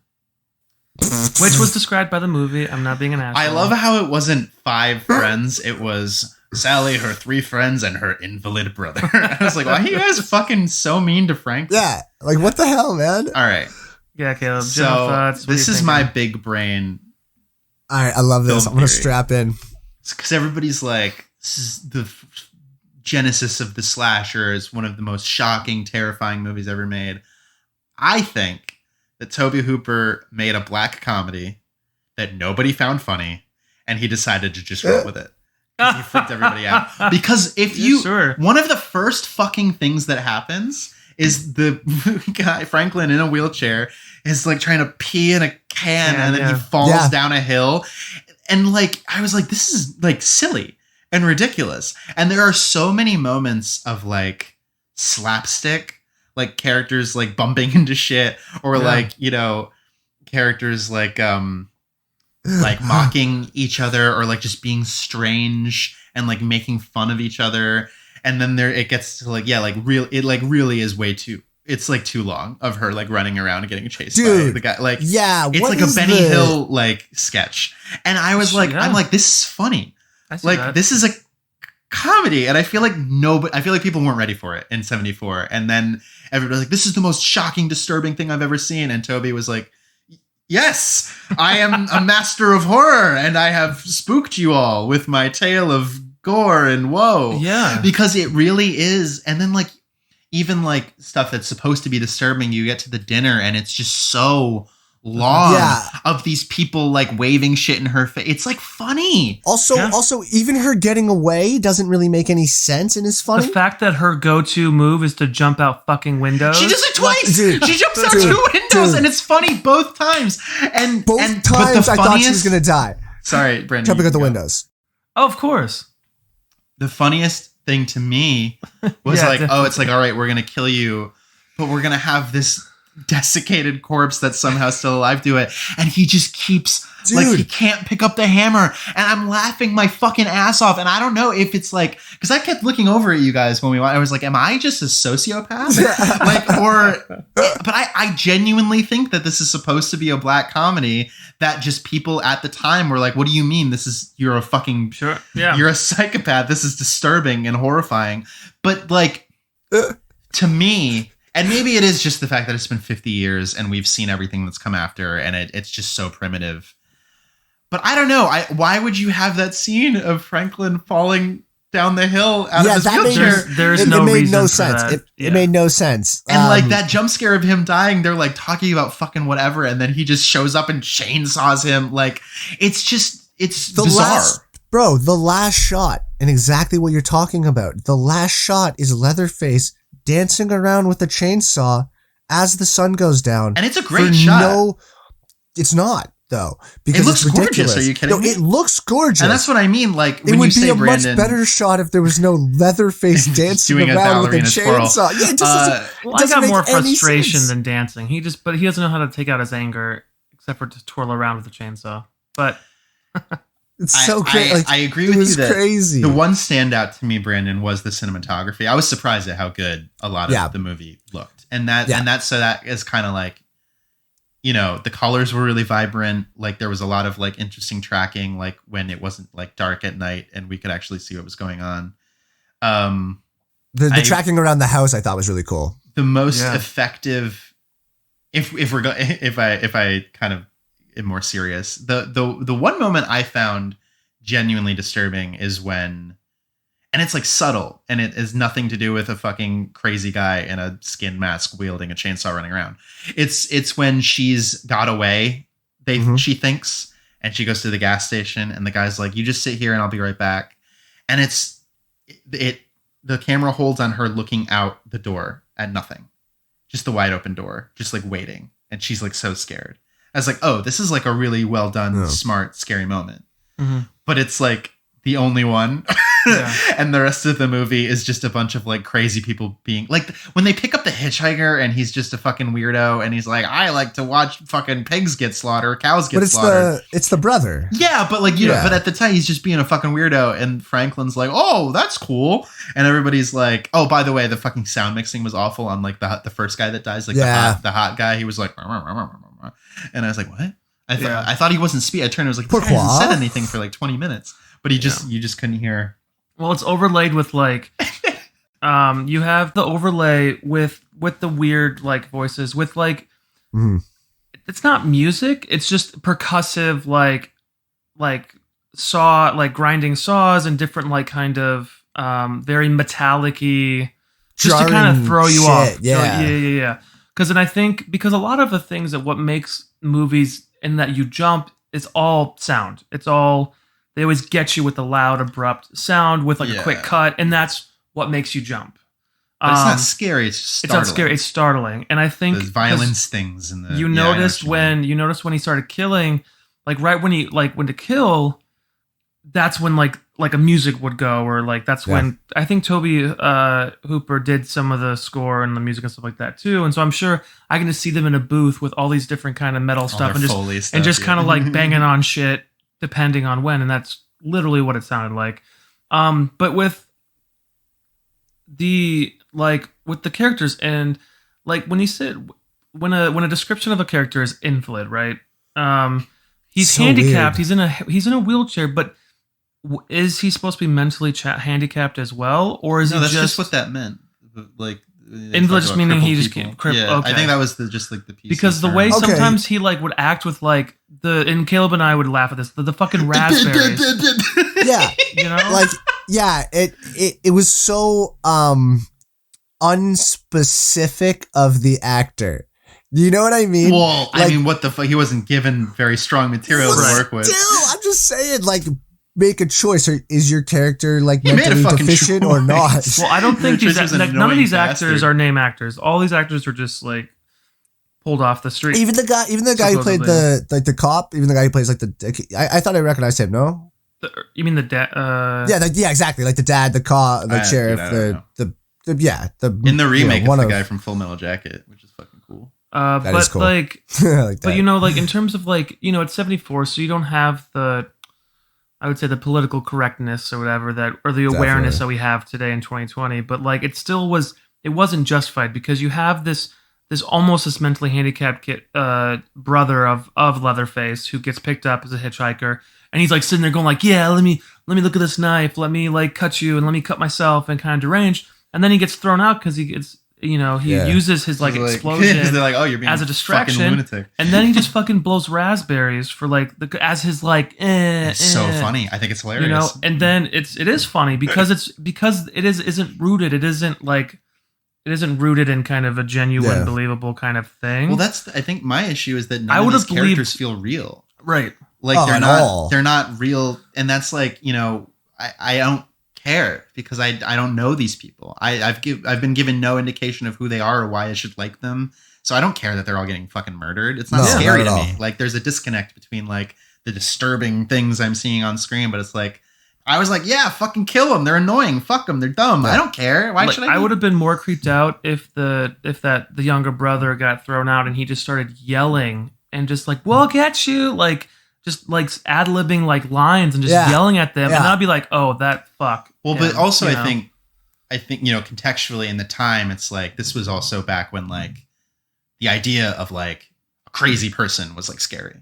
which was described by the movie. I'm not being an asshole. I love how it wasn't 5 friends. It was Sally, her 3 friends, and her invalid brother. I was like, why are you guys fucking so mean to Frank? Yeah, like what the hell, man? All right. Yeah, Caleb. So this is my big brain. All right, I love this. I'm going to strap in. because everybody's like, this is the genesis of the slasher. Is one of the most shocking, terrifying movies ever made. I think that Tobe Hooper made a black comedy that nobody found funny, and he decided to just roll with it. He freaked everybody out. Because if one of the first fucking things that happens is the guy, Franklin, in a wheelchair, is like trying to pee in a can, and then he falls down a hill. And like, I was like, this is like silly and ridiculous. And there are so many moments of like slapstick, like characters like bumping into shit, or like, you know, characters like mocking each other, or like just being strange and like making fun of each other. And then it gets to like, it really is way too, it's like too long of her like running around and getting chased by the guy. Like, it's like a Benny Hill like sketch. And I was like, I'm like, this is funny. Like, this is a comedy. And I feel like people weren't ready for it in 74. And then everybody's like, this is the most shocking, disturbing thing I've ever seen. And Toby was like, yes, I am a master of horror, and I have spooked you all with my tale of gore and woe. Yeah. Because it really is. And then like, even like stuff that's supposed to be disturbing, you get to the dinner and it's just so long of these people like waving shit in her face. It's like funny. Also, even her getting away doesn't really make any sense and is funny. The fact that her go-to move is to jump out fucking windows. She does it twice. She jumps out 2 windows, and it's funny both times. And both times I thought she was gonna die. Sorry, Brandon. Jumping out the windows. Oh, of course. The funniest thing to me was it's like, all right, we're gonna kill you, but we're gonna have this desiccated corpse that's somehow still alive do it, and he just keeps like, he can't pick up the hammer, and I'm laughing my fucking ass off. And I don't know if it's like, because I kept looking over at you guys when we went, I was like, am I just a sociopath? But I genuinely think that this is supposed to be a black comedy, that just people at the time were like, what do you mean you're a fucking you're a psychopath, this is disturbing and horrifying. But like, to me, and maybe it is just the fact that it's been 50 years and we've seen everything that's come after, and it's just so primitive. But I don't know. Why would you have that scene of Franklin falling down the hill out of his wheelchair? There's no reason made no for sense. that. It made no sense. And like that jump scare of him dying, they're like talking about fucking whatever, and then he just shows up and chainsaws him. Like, it's bizarre. The last shot, and exactly what you're talking about. The last shot is Leatherface dancing around with a chainsaw as the sun goes down. And it's a great shot. It's not, though, because it looks it's ridiculous. Gorgeous. Are you kidding me? It looks gorgeous. And that's what I mean. Like, it would be a much better shot if there was no Leatherface dancing around with a chainsaw. Yeah, it just I got more frustration than dancing. He doesn't know how to take out his anger except for to twirl around with a chainsaw. But it's so crazy. I agree with you that crazy. The one standout to me, Brandon, was the cinematography. I was surprised at how good a lot of the movie looked. And that is kind of like, you know, the colors were really vibrant. Like, there was a lot of like interesting tracking, like when it wasn't like dark at night and we could actually see what was going on. The tracking around the house I thought was really cool. The most effective, if I kind of am more serious, the one moment I found genuinely disturbing is when, and it's like subtle, and it has nothing to do with a fucking crazy guy in a skin mask wielding a chainsaw running around. It's when she's got away, she thinks, and she goes to the gas station, and the guy's like, you just sit here and I'll be right back. And the camera holds on her looking out the door at nothing, just the wide open door, just like waiting. And she's like so scared. I was like, oh, this is like a really well done, smart, scary moment. Mm-hmm. But it's like the only one. And the rest of the movie is just a bunch of like crazy people being like, when they pick up the hitchhiker and he's just a fucking weirdo and he's like, I like to watch fucking pigs get slaughtered, cows get slaughtered. It's the brother. Yeah, but like, but at the time he's just being a fucking weirdo, and Franklin's like, oh, that's cool. And everybody's like, oh, by the way, the fucking sound mixing was awful on like the first guy that dies, like the hot guy. He was like, and I was like, what? I thought he wasn't speaking. I turned and was like, he hasn't said anything for like 20 minutes, but you just couldn't hear. Well, it's overlaid with like, you have the overlay with the weird like voices with like, it's not music. It's just percussive, like saw like grinding saws and different like kind of very metallic-y, just to kind of throw you off. Yeah. Because then I think because a lot of the things that what makes movies in that you jump is all sound. It's all they always get you with the loud, abrupt sound with like a quick cut, and that's what makes you jump. But it's not scary. It's just startling. It's not scary. It's startling, and I think there's violence things in the. You noticed when he started killing, like right when he like went to kill, that's when like a music would go, or like that's when I think Toby Hooper did some of the score and the music and stuff like that too. And so I'm sure I can just see them in a booth with all these different kind of metal stuff and just kind of like banging on shit depending on when, and that's literally what it sounded like. But with the characters and like when you said when a description of a character is invalid, right? He's so handicapped. Weird. He's in a wheelchair, but is he supposed to be mentally handicapped as well, or is he that's just what that meant? Like invalid, just meaning he just can't. Yeah, okay. I think that was just like the piece. Because the way sometimes he like would act with like and Caleb and I would laugh at this the fucking raspberries. Yeah, you know, like it was so unspecific of the actor. Do you know what I mean? Well, like, I mean, what the fuck? He wasn't given very strong material to work with. Still, I'm just saying, like, make a choice. Or is your character like mentally deficient or not? Well, I don't think none of these actors are name actors. All these actors are just like pulled off the street. Even the guy who played the cop. Even the guy who plays like I thought I recognized him. No, you mean the dad? Yeah, exactly. Like the dad, the cop, the sheriff, the in the remake, it's the guy from Full Metal Jacket, which is fucking cool. But cool. like, like but you know, like in terms of like, you know, it's 74, so you don't have I would say the political correctness or whatever or the awareness that we have today in 2020. But like, it wasn't justified because you have this almost this mentally handicapped brother of Leatherface who gets picked up as a hitchhiker, and he's like sitting there going like, yeah, let me look at this knife, let me like cut you, and let me cut myself, and kind of deranged, and then he gets thrown out because he gets. You know, he uses his like explosion like, oh, you're being as a distraction, fucking lunatic. And then he just fucking blows raspberries for like as his like. It's so funny. I think it's hilarious. You know, and then it is funny because it isn't rooted. It isn't rooted in kind of a genuine, believable kind of thing. Well, I think my issue is that none of these characters feel real. Right. Like they're not real, and that's like, you know, I don't care because I don't know these people. I've been given no indication of who they are or why I should like them. So I don't care that they're all getting fucking murdered. It's not scary to me. Like there's a disconnect between like the disturbing things I'm seeing on screen, but it's like I was like, yeah, fucking kill them. They're annoying. Fuck them. They're dumb. I don't care. Why should I? I would have been more creeped out if the younger brother got thrown out and he just started yelling and just like, we'll get you, like just like ad-libbing like lines and just yelling at them, and I'd be like, oh, that fuck. Well, but also I think you know, contextually in the time, it's like this was also back when like the idea of like a crazy person was like scary,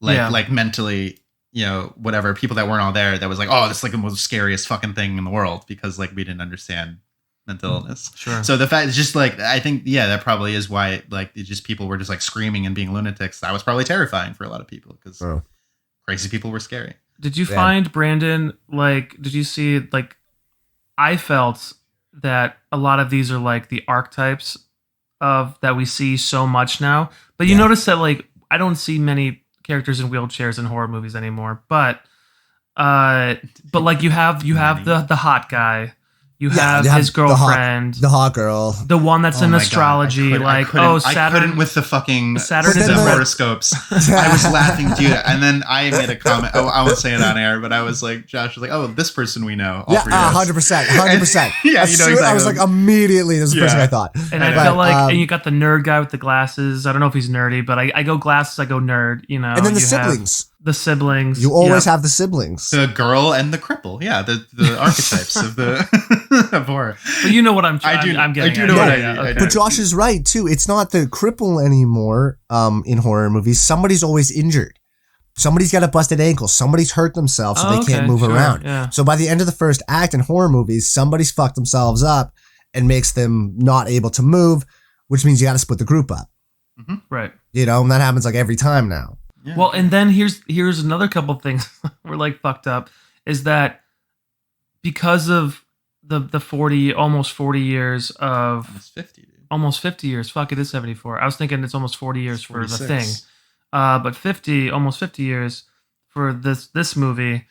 like mentally, you know, whatever, people that weren't all there, that was like, oh, this is like the most scariest fucking thing in the world because like we didn't understand mental illness. Sure. So the fact is just like, I think, that probably is why like it just people were just like screaming and being lunatics. That was probably terrifying for a lot of people because crazy people were scary. Did you find, Brandon, like, did you see, like, I felt that a lot of these are like the archetypes of that we see so much now, but you notice that like I don't see many characters in wheelchairs in horror movies anymore, but like you have the hot guy, you have his girlfriend, the hot girl, the one that's in astrology, Saturn. I couldn't with the fucking Saturn the horoscopes. I was laughing, dude, and then I made a comment. Oh, I won't say it on air, but I was like, Josh was like, oh, this person we know. 100%. Yeah, you know exactly. I was like, immediately, this is the person I thought. And I felt like, and you got the nerd guy with the glasses. I don't know if he's nerdy, but I go glasses, I go nerd. You know, and then the siblings. The siblings. You always have the siblings. The girl and the cripple. Yeah, the archetypes of the of horror. But you know what I'm getting I do know what I mean. Okay. But Josh is right too. It's not the cripple anymore in horror movies. Somebody's always injured. Somebody's got a busted ankle. Somebody's hurt themselves so they can't move around. Yeah. So by the end of the first act in horror movies, somebody's fucked themselves up and makes them not able to move, which means you got to split the group up. Right. You know, and that happens like every time now. Yeah. Well, and then here's another couple things we're like fucked up is that because of the 40 almost 40 years of almost 50, dude. almost 50 years. Fuck, it is 74. I was thinking it's almost 40 years for the 46. thing. But almost 50 years for this movie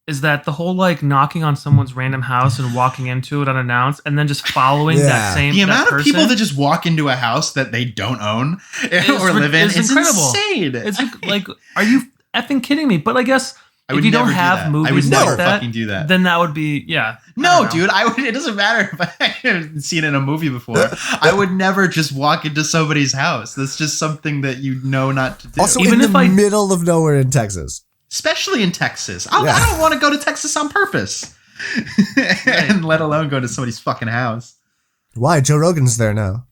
is that the whole like knocking on someone's random house and walking into it unannounced and then just following that same the amount that of people that just walk into a house that they don't own or live in is incredible. Insane. It's like, are you effing kidding me? But I guess if you don't have movies I would like never that, fucking do that. then that would be No, dude, it doesn't matter if I haven't seen it in a movie before. I would never just walk into somebody's house. That's just something that you know not to do. Also, even in the middle of nowhere in Texas. Especially in Texas. I don't want to go to Texas on purpose. And let alone go to somebody's fucking house. Why? Joe Rogan's there now.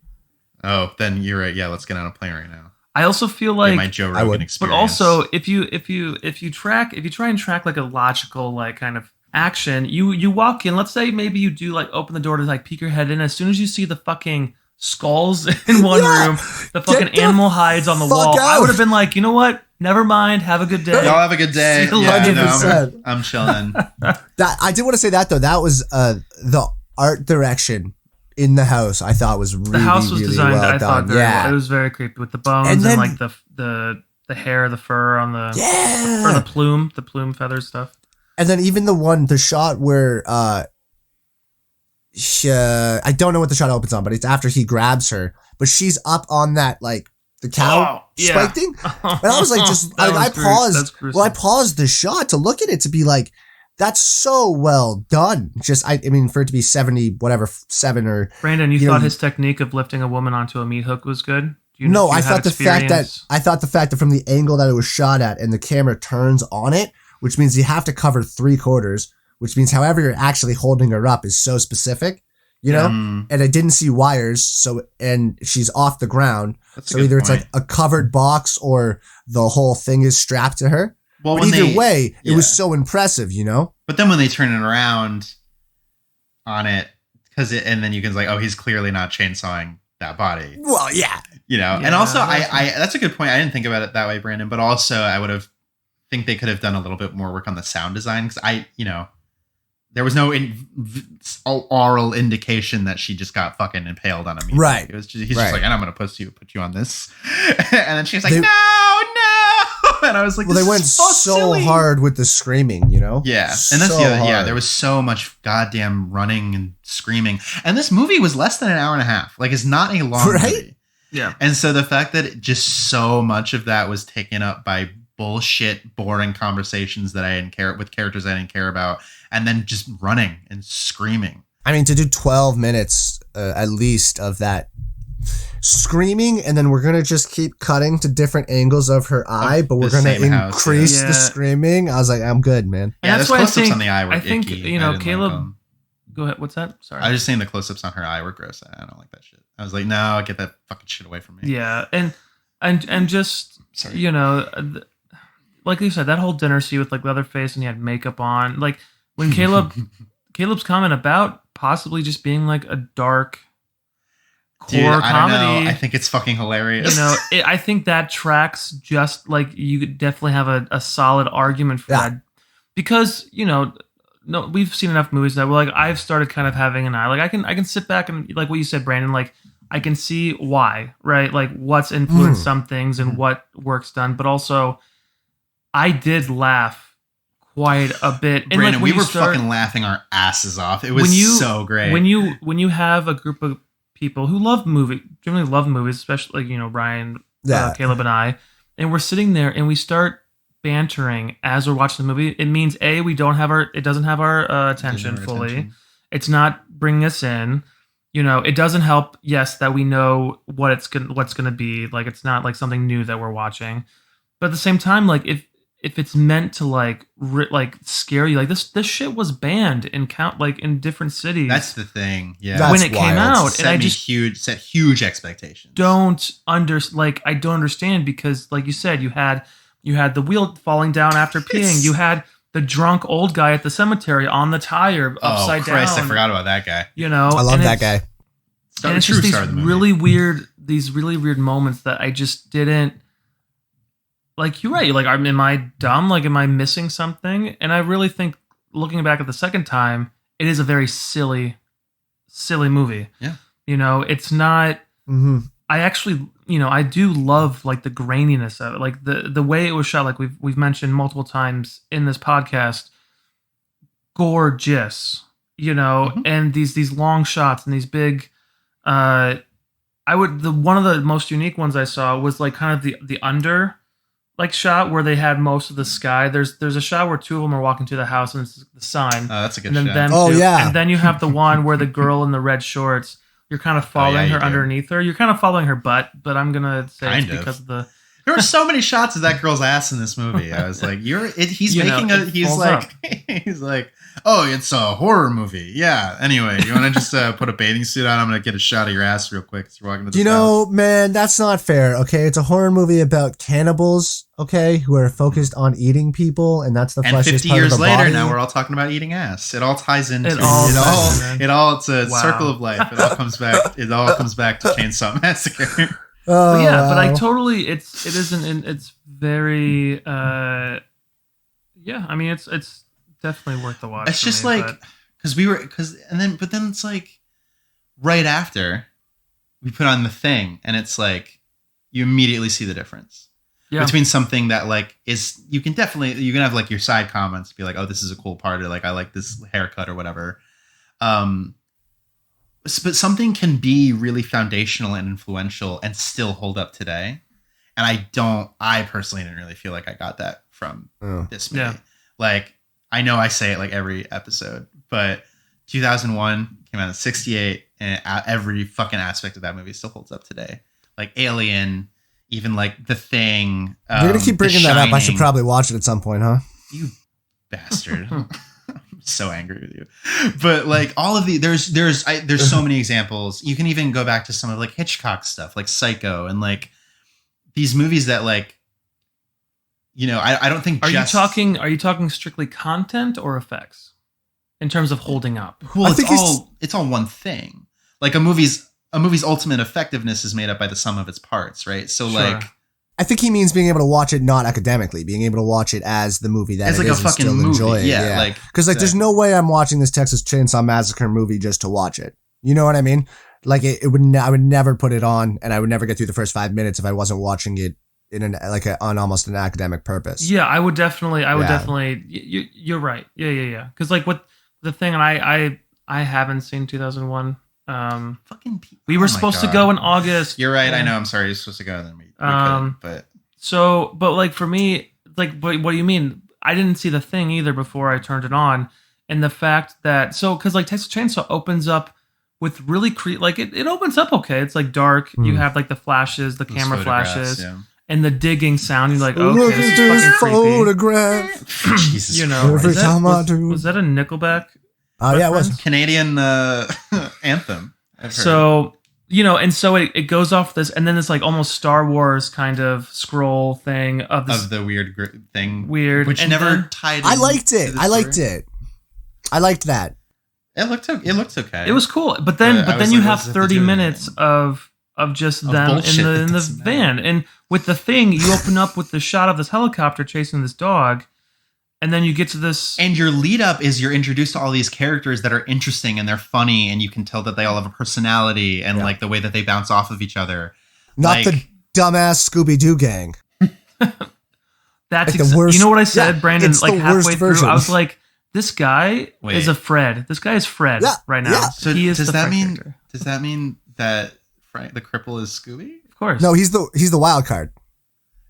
Oh, then you're right. Yeah, let's get on a plane right now. I also feel like my Joe Rogan experience. But also, if you try and track like a logical like kind of action, you walk in. Let's say maybe you do like open the door to like peek your head in. As soon as you see the fucking skulls in one room, the fucking animal hides on the wall, I would have been like, you know what? Never mind. Have a good day. Y'all have a good day. Yeah, no, I'm chilling. That I did want to say that though. That was the art direction in the house. I thought was really, the house was really designed. well I thought done. very Yeah, well. It was very creepy with the bones and then, like the hair, the fur on the or the plume feathers stuff. And then even the shot where I don't know what the shot opens on, but it's after he grabs her, but she's up on that like the cow spike thing, and I was like, I paused the shot to look at it to be like, that's so well done. Just I mean, for it to be 7 or Brandon, you thought his technique of lifting a woman onto a meat hook was good? I thought the fact that from the angle that it was shot at and the camera turns on it, which means you have to cover 3/4, which means however you're actually holding her up is so specific, you know? And I didn't see wires, and she's off the ground. So either it's like a covered box or the whole thing is strapped to her. Well, but either way, it was so impressive, you know? But then when they turn it around on it, and then you can like, oh, he's clearly not chainsawing that body. Well, yeah. You know, and also I that's a good point. I didn't think about it that way, Brandon, but also I would have think they could have done a little bit more work on the sound design because there was no oral indication that she just got fucking impaled on a meat. Right. It was just, he's just like, and I'm going to put you on this. And then she's like, no. And I was like, well, they went so hard with the screaming, you know? Yeah. And that's the other, there was so much goddamn running and screaming. And this movie was less than an hour and a half. Like, it's not a long movie. Yeah. And so the fact that just so much of that was taken up by bullshit, boring conversations that I didn't care with characters I didn't care about, and then just running and screaming. I mean, to do 12 minutes at least of that screaming, and then we're gonna just keep cutting to different angles of her eye, but we're gonna increase the screaming. I was like, I'm good, man. Yeah, those close-ups on the eye were icky. Caleb. Go ahead. What's that? Sorry. I was just saying the close-ups on her eye were gross. I don't like that shit. I was like, no, get that fucking shit away from me. Yeah, and just like you said, that whole dinner scene with like Leatherface and he had makeup on. Like when Caleb's comment about possibly just being like a dark core comedy. I don't know. I think it's fucking hilarious. I think that tracks. Just like you could definitely have a solid argument for that because no, we've seen enough movies that we're like, I've started kind of having an eye. Like I can sit back and like what you said, Brandon, like I can see why, right? Like what's influenced some things and what work's done. But also I did laugh quite a bit. And Brandon, we were fucking laughing our asses off. It was so great. When you have a group of people who generally love movies, especially like, Ryan, Caleb and I, and we're sitting there and we start bantering as we're watching the movie, it means it doesn't have our attention fully. It's not bringing us in. It doesn't help. Yes, that we know what's gonna be. Like it's not like something new that we're watching, but at the same time, like if it's meant to like scare you, like this shit was banned in different cities. That's the thing. Yeah, when it came out, and I just set huge expectations. I don't understand because, like you said, you had the wheel falling down after peeing. You had the drunk old guy at the cemetery on the tire upside down. I forgot about that guy. I love that guy. And it's just these really weird moments that I just didn't. like you're right. Like, am I dumb? Like, am I missing something? And I really think, looking back at the second time, it is a very silly movie. Yeah. You know, it's not. Mm-hmm. I actually, you know, I do love like the graininess of it, like the way it was shot. Like we've mentioned multiple times in this podcast, gorgeous. You know, and these long shots and these big. One of the most unique ones I saw was like kind of the under like shot where they had most of the sky. There's a shot where two of them are walking to the house and it's the sign. Oh, that's a good and then shot. them Oh, two. yeah. And then you have the one where the girl in the red shorts, you're kind of following you her do. underneath her. You're kind of following her butt, but I'm gonna say Kind it's of. because of the. There were so many shots of that girl's ass in this movie. I was like, he's You know, making it he's falls like, he's like, oh, it's a horror movie. Yeah. Anyway, you want to just put a bathing suit on? I'm going to get a shot of your ass real quick as you're walking to the house. Man, that's not fair. Okay. It's a horror movie about cannibals. Okay. Who are focused on eating people. And that's the And fleshiest 50 part years of the later, body. now we're all talking about eating ass. It all ties into It all it's a Wow. circle of life. It all comes back. It all comes back to Chainsaw Massacre. Oh, But yeah, but I wow. totally it's very yeah. I mean, it's definitely worth the watch. It's for just me, like but- but then it's like right after we put on The Thing, and it's like you immediately see the difference yeah. between something that like is you can have like your side comments, be like, oh, this is a cool part, or like I like this haircut or whatever. But something can be really foundational and influential and still hold up today. And I personally didn't really feel like I got that from this movie. Yeah. Like, I know I say it like every episode, but 2001 came out in 68, and every fucking aspect of that movie still holds up today. Like Alien, even like The Thing. You're going to keep bringing The that up. I should Shining. probably watch it at some point, huh? You bastard. I'm so angry with you. But like all of there's so many examples. You can even go back to some of like Hitchcock stuff, like Psycho, and like these movies that like, you know, I don't think Are you talking strictly content or effects in terms of holding up? Well, I think it's all one thing. Like a movie's ultimate effectiveness is made up by the sum of its parts, right? So Sure. like I think he means being able to watch it not academically, being able to watch it as the movie that it's it like a is and fucking still movie. enjoy it. Yeah, like Because like, there's no way I'm watching this Texas Chainsaw Massacre movie just to watch it. You know what I mean? Like I would never put it on, and I would never get through the first 5 minutes if I wasn't watching it on almost an academic purpose. Yeah, I would definitely. Yeah. You're right. Yeah. Because like what the thing, and I haven't seen 2001. fucking people. We were supposed to go in August. You're right. I and- know. I'm sorry. You're supposed to go, and then we Um, couldn't, but So, but like for me, like, what do you mean? I didn't see the thing either before I turned it on, and the fact that because like Texas Chainsaw opens up with really like it opens up okay. It's like dark. You have like the flashes, the those camera photographs, flashes, yeah. and the digging sound. You're like, okay, Look this at is this fucking creepy. photograph. Jesus You know, Christ. Every time I was, do. was that a Nickelback? Yeah, it was. reference? Canadian anthem. I've heard. So, you know, and so it goes off this, and then it's like almost Star Wars kind of scroll thing of this of the weird thing, weird, which and never then- tied. I liked into it. the I liked story. it. I liked that. It looked okay. It was cool, but then But I was you like, have what does it have to 30 do with minutes it? of just Of them bullshit in that the doesn't van, and with the thing, you open up with the shot of this helicopter chasing this dog, and then you get to this. And your lead up is you're introduced to all these characters that are interesting and they're funny, and you can tell that they all have a personality and like the way that they bounce off of each other. Not Like- the dumbass Scooby Doo gang. That's like the worst- you know what I said, yeah, Brandon? it's Like the halfway worst through, version. I was like, "This guy Wait. is a Fred. This guy is Fred Yeah, right now. yeah. So he is does the that Fred mean character. does that mean that Frank the cripple is Scooby? Of course, No, he's the wild card.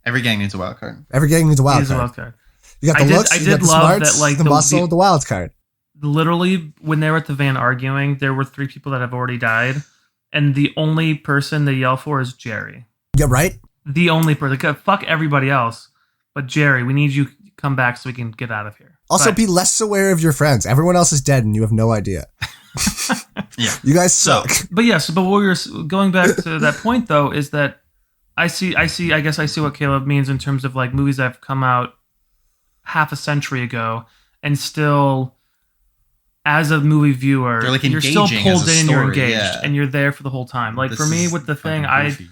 Every gang needs a wild card. Every gang needs a he wild is a card. wild card. You got I the did- looks, I you did got the love smarts, that, like, the the- muscle, the wild card. Literally, when they were at the van arguing, there were 3 people that have already died, and the only person they yell for is Jerry. Yeah, right? The only person. Like, fuck everybody else, but Jerry, we need you to come back so we can get out of here. Also, But- be less aware of your friends. Everyone else is dead and you have no idea. Yeah. You guys So- suck. But yes, but what we were going back to that point though is that I guess I see what Caleb means in terms of like movies that have come out half a century ago and still, as a movie viewer, They're, like, you're still engaging pulled as a in and you're story, engaged yeah. and you're there for the whole time. Like This for me is with the thing, fucking goofy.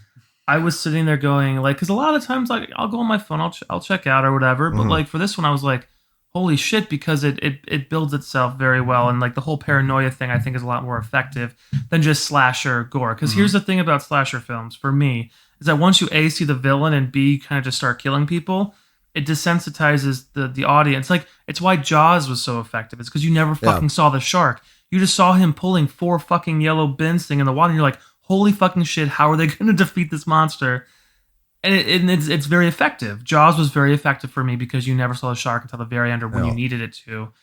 I was sitting there going like, because a lot of the times like I'll go on my phone, I'll check out or whatever, but like for this one I was like, holy shit, because it builds itself very well, and like the whole paranoia thing I think is a lot more effective than just slasher gore. Because here's the thing about slasher films for me is that once you A, see the villain, and B, kind of just start killing people, it desensitizes the audience. Like it's why Jaws was so effective. It's because you never fucking saw the shark. You just saw him pulling 4 fucking yellow bins thing in the water, and you're like, holy fucking shit, how are they going to defeat this monster? And it's very effective. Jaws was very effective for me because you never saw the shark until the very end or when you needed it to.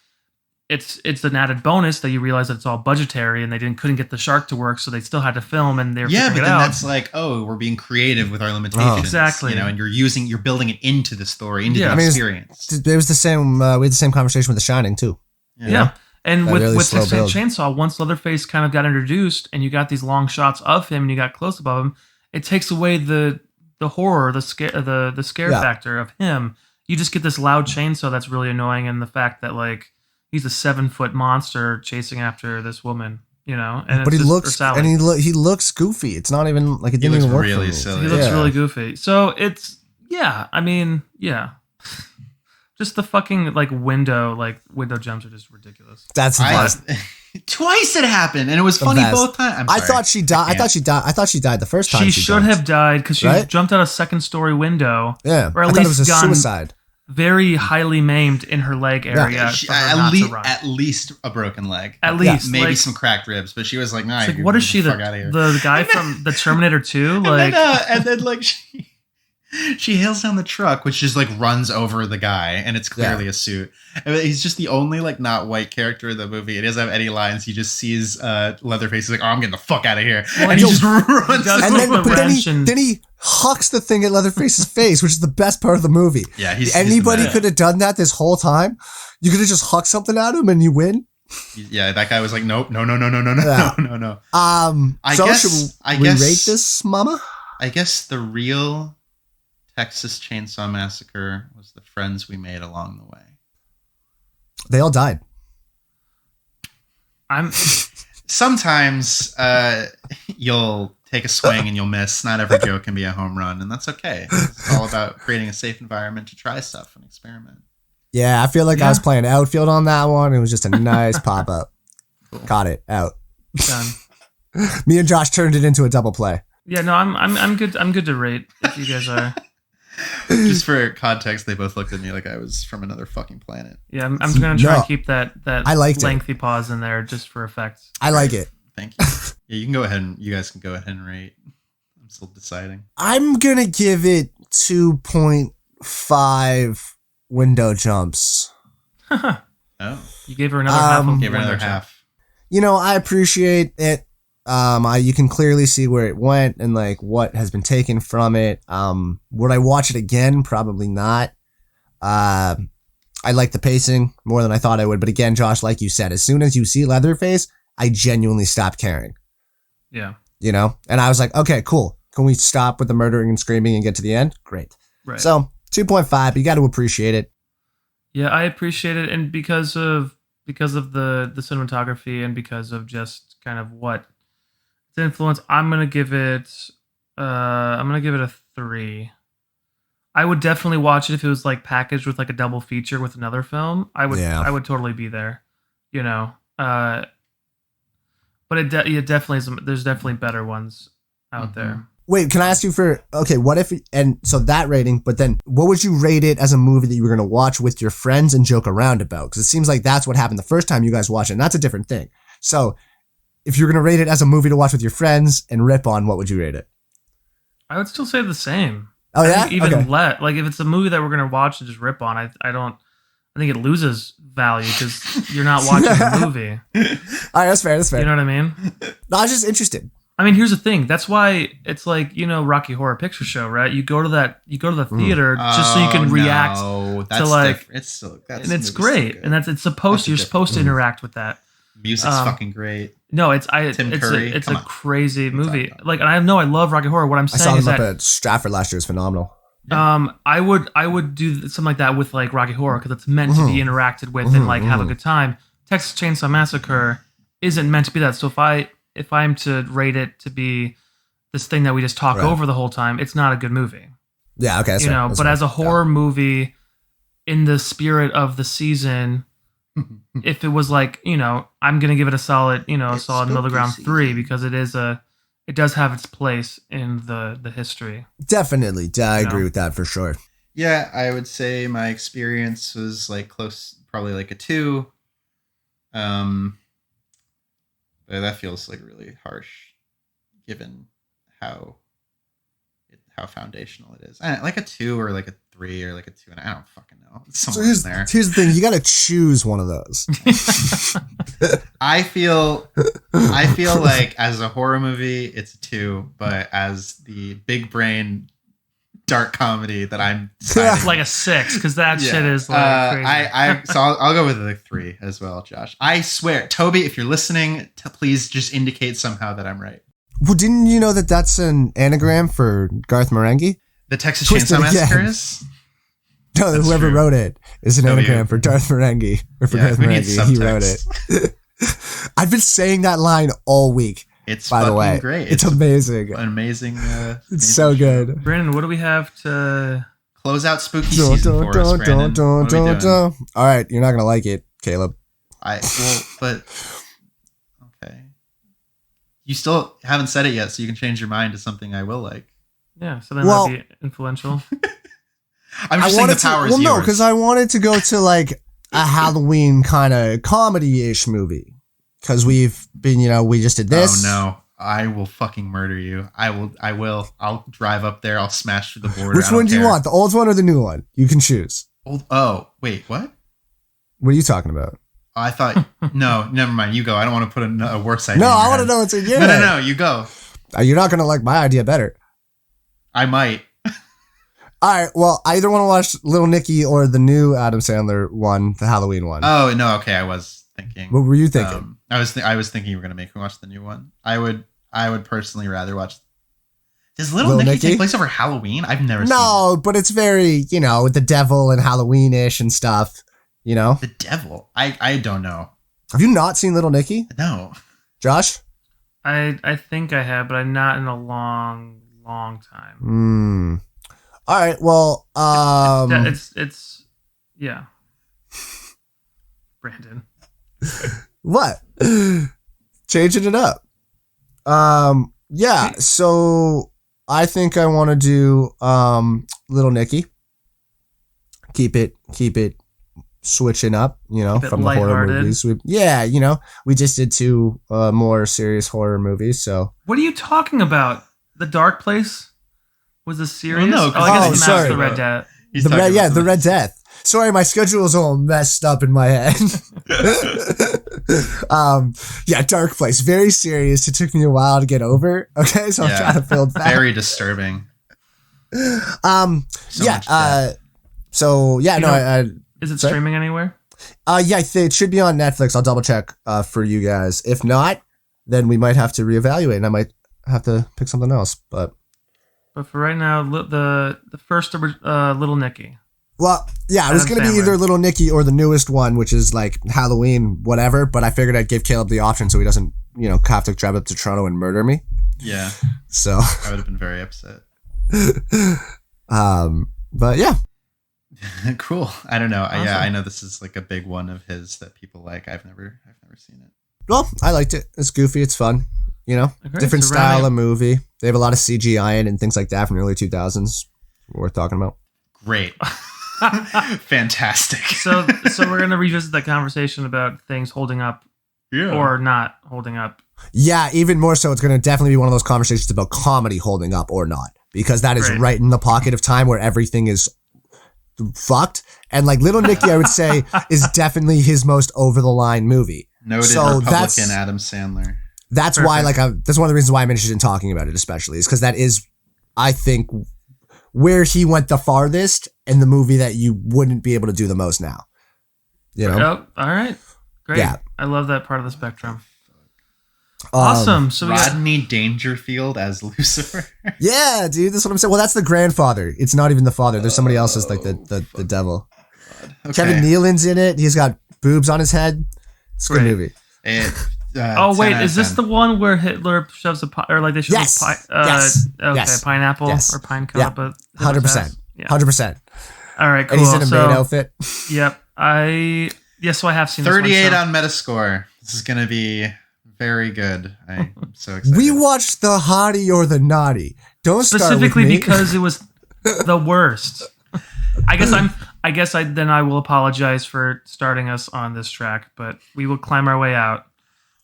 It's an added bonus that you realize that it's all budgetary and they couldn't get the shark to work, so they still had to film and they're but then that's like, we're being creative with our limitations. Exactly. And you're building it into the story, into the experience. It was the same. We had the same conversation with The Shining too. Yeah. And with Texas build. Chainsaw, once Leatherface kind of got introduced and you got these long shots of him and you got close above him, it takes away the horror, the scare factor of him. You just get this loud chainsaw that's really annoying, and the fact that like he's a 7-foot monster chasing after this woman, and but he looks goofy. It's not even like it didn't even work. Really for me. silly. He looks really goofy. So it's just the fucking window jumps are just ridiculous. That's twice it happened, and it was funny both times. I thought she died. I thought she died the first time. She should have died because she jumped out a 2nd-story window. Yeah, or at least it was a suicide. Very highly maimed in her leg area. At least a broken leg. At least maybe some cracked ribs. But she was like, "Nah, what is she? The guy from the Terminator 2? Like, and then she hails down the truck, which just runs over the guy, and it's clearly a suit. And he's just the only not white character in the movie. It doesn't have any lines. He just sees Leatherface. He's like, "Oh, I'm getting the fuck out of here!" Well, and he just runs. Then he hucks the thing at Leatherface's face, which is the best part of the movie. Yeah, anybody could have done that this whole time. You could have just hucked something at him and you win. Yeah, that guy was like, "Nope, no." I guess we rate this, Mama? I guess the real Texas Chainsaw Massacre was the friends we made along the way. They all died. Sometimes you'll take a swing and you'll miss. Not every joke can be a home run, and that's okay. It's all about creating a safe environment to try stuff and experiment. Yeah, I feel like I was playing outfield on that one. It was just a nice pop up. Cool. Caught it out. Done. Me and Josh turned it into a double play. Yeah, no, I'm good. I'm good to rate if you guys are. Just for context, they both looked at me like I was from another fucking planet. Yeah, I'm going to try and keep that I lengthy pause in there just for effects. I like it. Thank you. Yeah, you guys can go ahead and rate. I'm still deciding. I'm going to give it 2.5 window jumps. Oh. You gave her another half. Gave her another half. I appreciate it. You can clearly see where it went and what has been taken from it. Would I watch it again? Probably not. I like the pacing more than I thought I would. But again, Josh, like you said, as soon as you see Leatherface, I genuinely stopped caring. Yeah. And I was like, okay, cool. Can we stop with the murdering and screaming and get to the end? Great. Right. So 2.5, you got to appreciate it. Yeah, I appreciate it. And because of the cinematography and because of just kind of what influence, I'm gonna give it a 3. I would definitely watch it if it was packaged with a double feature with another film. I would totally be there, but it definitely is. There's definitely better ones out there. Wait, can I ask you what if, and so that rating, but then what would you rate it as a movie that you were going to watch with your friends and joke around about? Because it seems like that's what happened the first time you guys watched it, and that's a different thing. So if you're going to rate it as a movie to watch with your friends and rip on, what would you rate it? I would still say the same. Oh, yeah? Even less. If it's a movie that we're going to watch and just rip on, I think it loses value because you're not watching the movie. All right, that's fair. You know what I mean? No, I was just interested. I mean, here's the thing. That's why it's Rocky Horror Picture Show, right? You go to the theater just so you can react to and it's great. So and you're supposed to interact with that. Music's fucking great. No, it's a crazy movie. And I know I love Rocky Horror. What I'm saying is that I saw them up at Stratford last year. It's phenomenal. I would do something like that with Rocky Horror because it's meant to be interacted with and have a good time. Texas Chainsaw Massacre isn't meant to be that. So if I'm to rate it to be this thing that we just talk Right. over the whole time, it's not a good movie. Yeah, okay. That's You fair. know, That's but fair. as a horror movie, in the spirit of the season, if it was like, you know, I'm gonna give it a solid, you know, a It's solid middle spooky ground 3 season. because it does have its place in the history. Definitely. I You agree know? with that for sure. Yeah, I would say my experience was like close, probably like a 2. But that feels like really harsh, given how foundational it is. Like a 2 or like a 3 or like a 2, and I don't fucking know. It's So somewhere in there. here's the thing. You got to choose one of those. I feel like as a horror movie, it's a 2, but as the big brain dark comedy that I'm It's like a 6 because that shit is like crazy. So I'll go with the 3 as well, Josh. I swear, Toby, if you're listening, please just indicate somehow that I'm right. Well, didn't you know that that's an anagram for Garth Marenghi? The Texas Twisted Chainsaw Massacre again. is? No, That's whoever true. wrote it is an Toby, anagram for Darth Marenghi. Or for Garth we need Marenghi. He wrote it. subtext. I've been saying that line all week, It's by the fucking way. great. It's amazing. an amazing. It's so show. good. Brandon, what do we have to? Close out spooky Dun, season dun, for us, dun, Brandon. dun, What are we dun, doing? dun. All right, you're not going to like it, Caleb. But okay. You still haven't said it yet, so you can change your mind to something I will like. Yeah, so that Well- might be influential. I'm just saying the power is yours. no, because I wanted to go to like a Halloween kind of comedy-ish movie. Because we've been, we just did this. Oh no. I will fucking murder you. I will. I'll drive up there. I'll smash through the border. Which one do you want? The old one or the new one? You can choose. Oh, wait, what? What are you talking about? I thought, no, never mind. You go. I don't want to put a worse idea. No, in your I want to head. know what's in your No, head. no, you go. You're not going to like my idea better. I might. All right, well, I either want to watch Little Nicky or the new Adam Sandler one, the Halloween one. Oh, no, okay. I was thinking. What were you thinking? I was thinking you were going to make me watch the new one. I would personally rather watch. Does Little Nicky take place over Halloween? I've never seen No, but it's very, with the devil and Halloween-ish and stuff, The devil. I don't know. Have you not seen Little Nicky? No. Josh? I think I have, but I'm not in a long time. All right, well, It's yeah. Brandon. what? Changing it up. Yeah, so I think I want to do Little Nicky. Keep it switching up, from the horror lighthearted. movies. We just did 2 more serious horror movies, so What are you talking about? The Dark Place was a serious. no, I guess oh, the sorry. Mask of the Red Death. He's the talking about Red Death. Sorry, my schedule is all messed up in my head. Dark Place, very serious. It took me a while to get over. Okay, so I'm trying to build that. Very disturbing. So much death. Is it Sorry? streaming anywhere? It should be on Netflix. I'll double check for you guys. If not, then we might have to reevaluate, and I might have to pick something else. But for right now, the first Little Nicky. well, yeah, it was Adam going to be Sandler. either Little Nicky or the newest one, which is like Halloween, whatever. But I figured I'd give Caleb the option so he doesn't, have to drive up to Toronto and murder me. Yeah. So, I would have been very upset. but yeah. Cool. I don't know. Awesome. Yeah, I know this is like a big one of his that people like. I've never seen it. Well, I liked it. It's goofy. It's fun. Okay, Different so style rounding- of movie. They have a lot of CGI in it and things like that from the early 2000s. Worth talking about. Great. Fantastic. So we're gonna revisit that conversation about things holding up yeah. or not holding up. Yeah, even more so, it's going to definitely be one of those conversations about comedy holding up or not, because that is Right. right in the pocket of time where everything is fucked. And like Little Nicky, I would say, is definitely his most over the line movie. Noted So Republican that's- Adam Sandler. That's Perfect. why, that's one of the reasons why I'm interested in talking about it, especially, is because that is, I think, where he went the farthest and the movie that you wouldn't be able to do the most now. Oh, all right, great. Yeah. I love that part of the spectrum. Awesome. So we got Rodney Dangerfield as Lucifer. Yeah, dude, that's what I'm saying. Well, that's the grandfather. It's not even the father. There's somebody else as like the devil. Okay. Kevin Nealon's in it. He's got boobs on his head. It's a good Great. movie. Oh wait, is this the one where Hitler shoves a pie, or like they shove Yes. a pie? Yes. Okay, Yes. pineapple Yes. or pine Yeah. cup. 100%. Yeah. 100%. All right, cool. And he's in a maid outfit. Yep. So I have seen 38 this one, on Metascore. This is going to be very good. I'm so excited. We watched the hottie or the naughty. Don't specifically start with me. because it was the worst. I guess I will apologize for starting us on this track, but we will climb our way out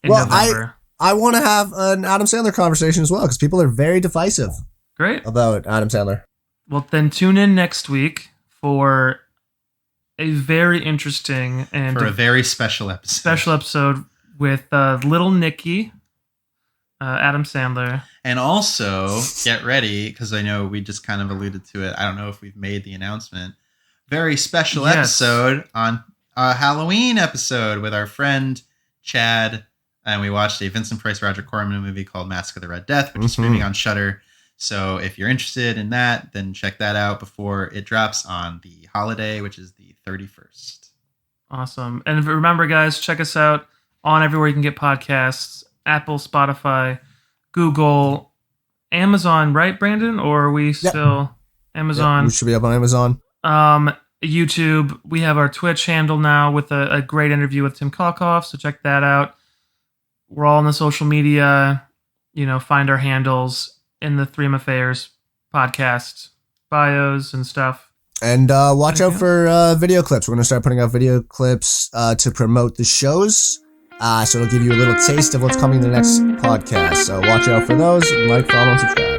in November. I want to have an Adam Sandler conversation as well because people are very divisive. Great. About Adam Sandler. Well, then tune in next week for a very interesting and for a very special episode with Little Nicky, Adam Sandler. And also, get ready, because I know we just kind of alluded to it. I don't know if we've made the announcement. Very special episode on a Halloween episode with our friend Chad. And we watched a Vincent Price, Roger Corman movie called Massacre the Red Death, which is streaming on Shudder. So if you're interested in that, then check that out before it drops on the holiday, which is the 31st. Awesome. And remember, guys, check us out on everywhere you can get podcasts. Apple, Spotify, Google, Amazon, right, Brandon? Or are we still Amazon? Yep, we should be up on Amazon. YouTube. We have our Twitch handle now with a great interview with Tim Kolkoff, so check that out. We're all on the social media. Find our handles in the Three Affairs podcast bios and stuff. And watch out for video clips. We're going to start putting out video clips to promote the shows. So it'll give you a little taste of what's coming in the next podcast. So watch out for those. Like, follow, and subscribe.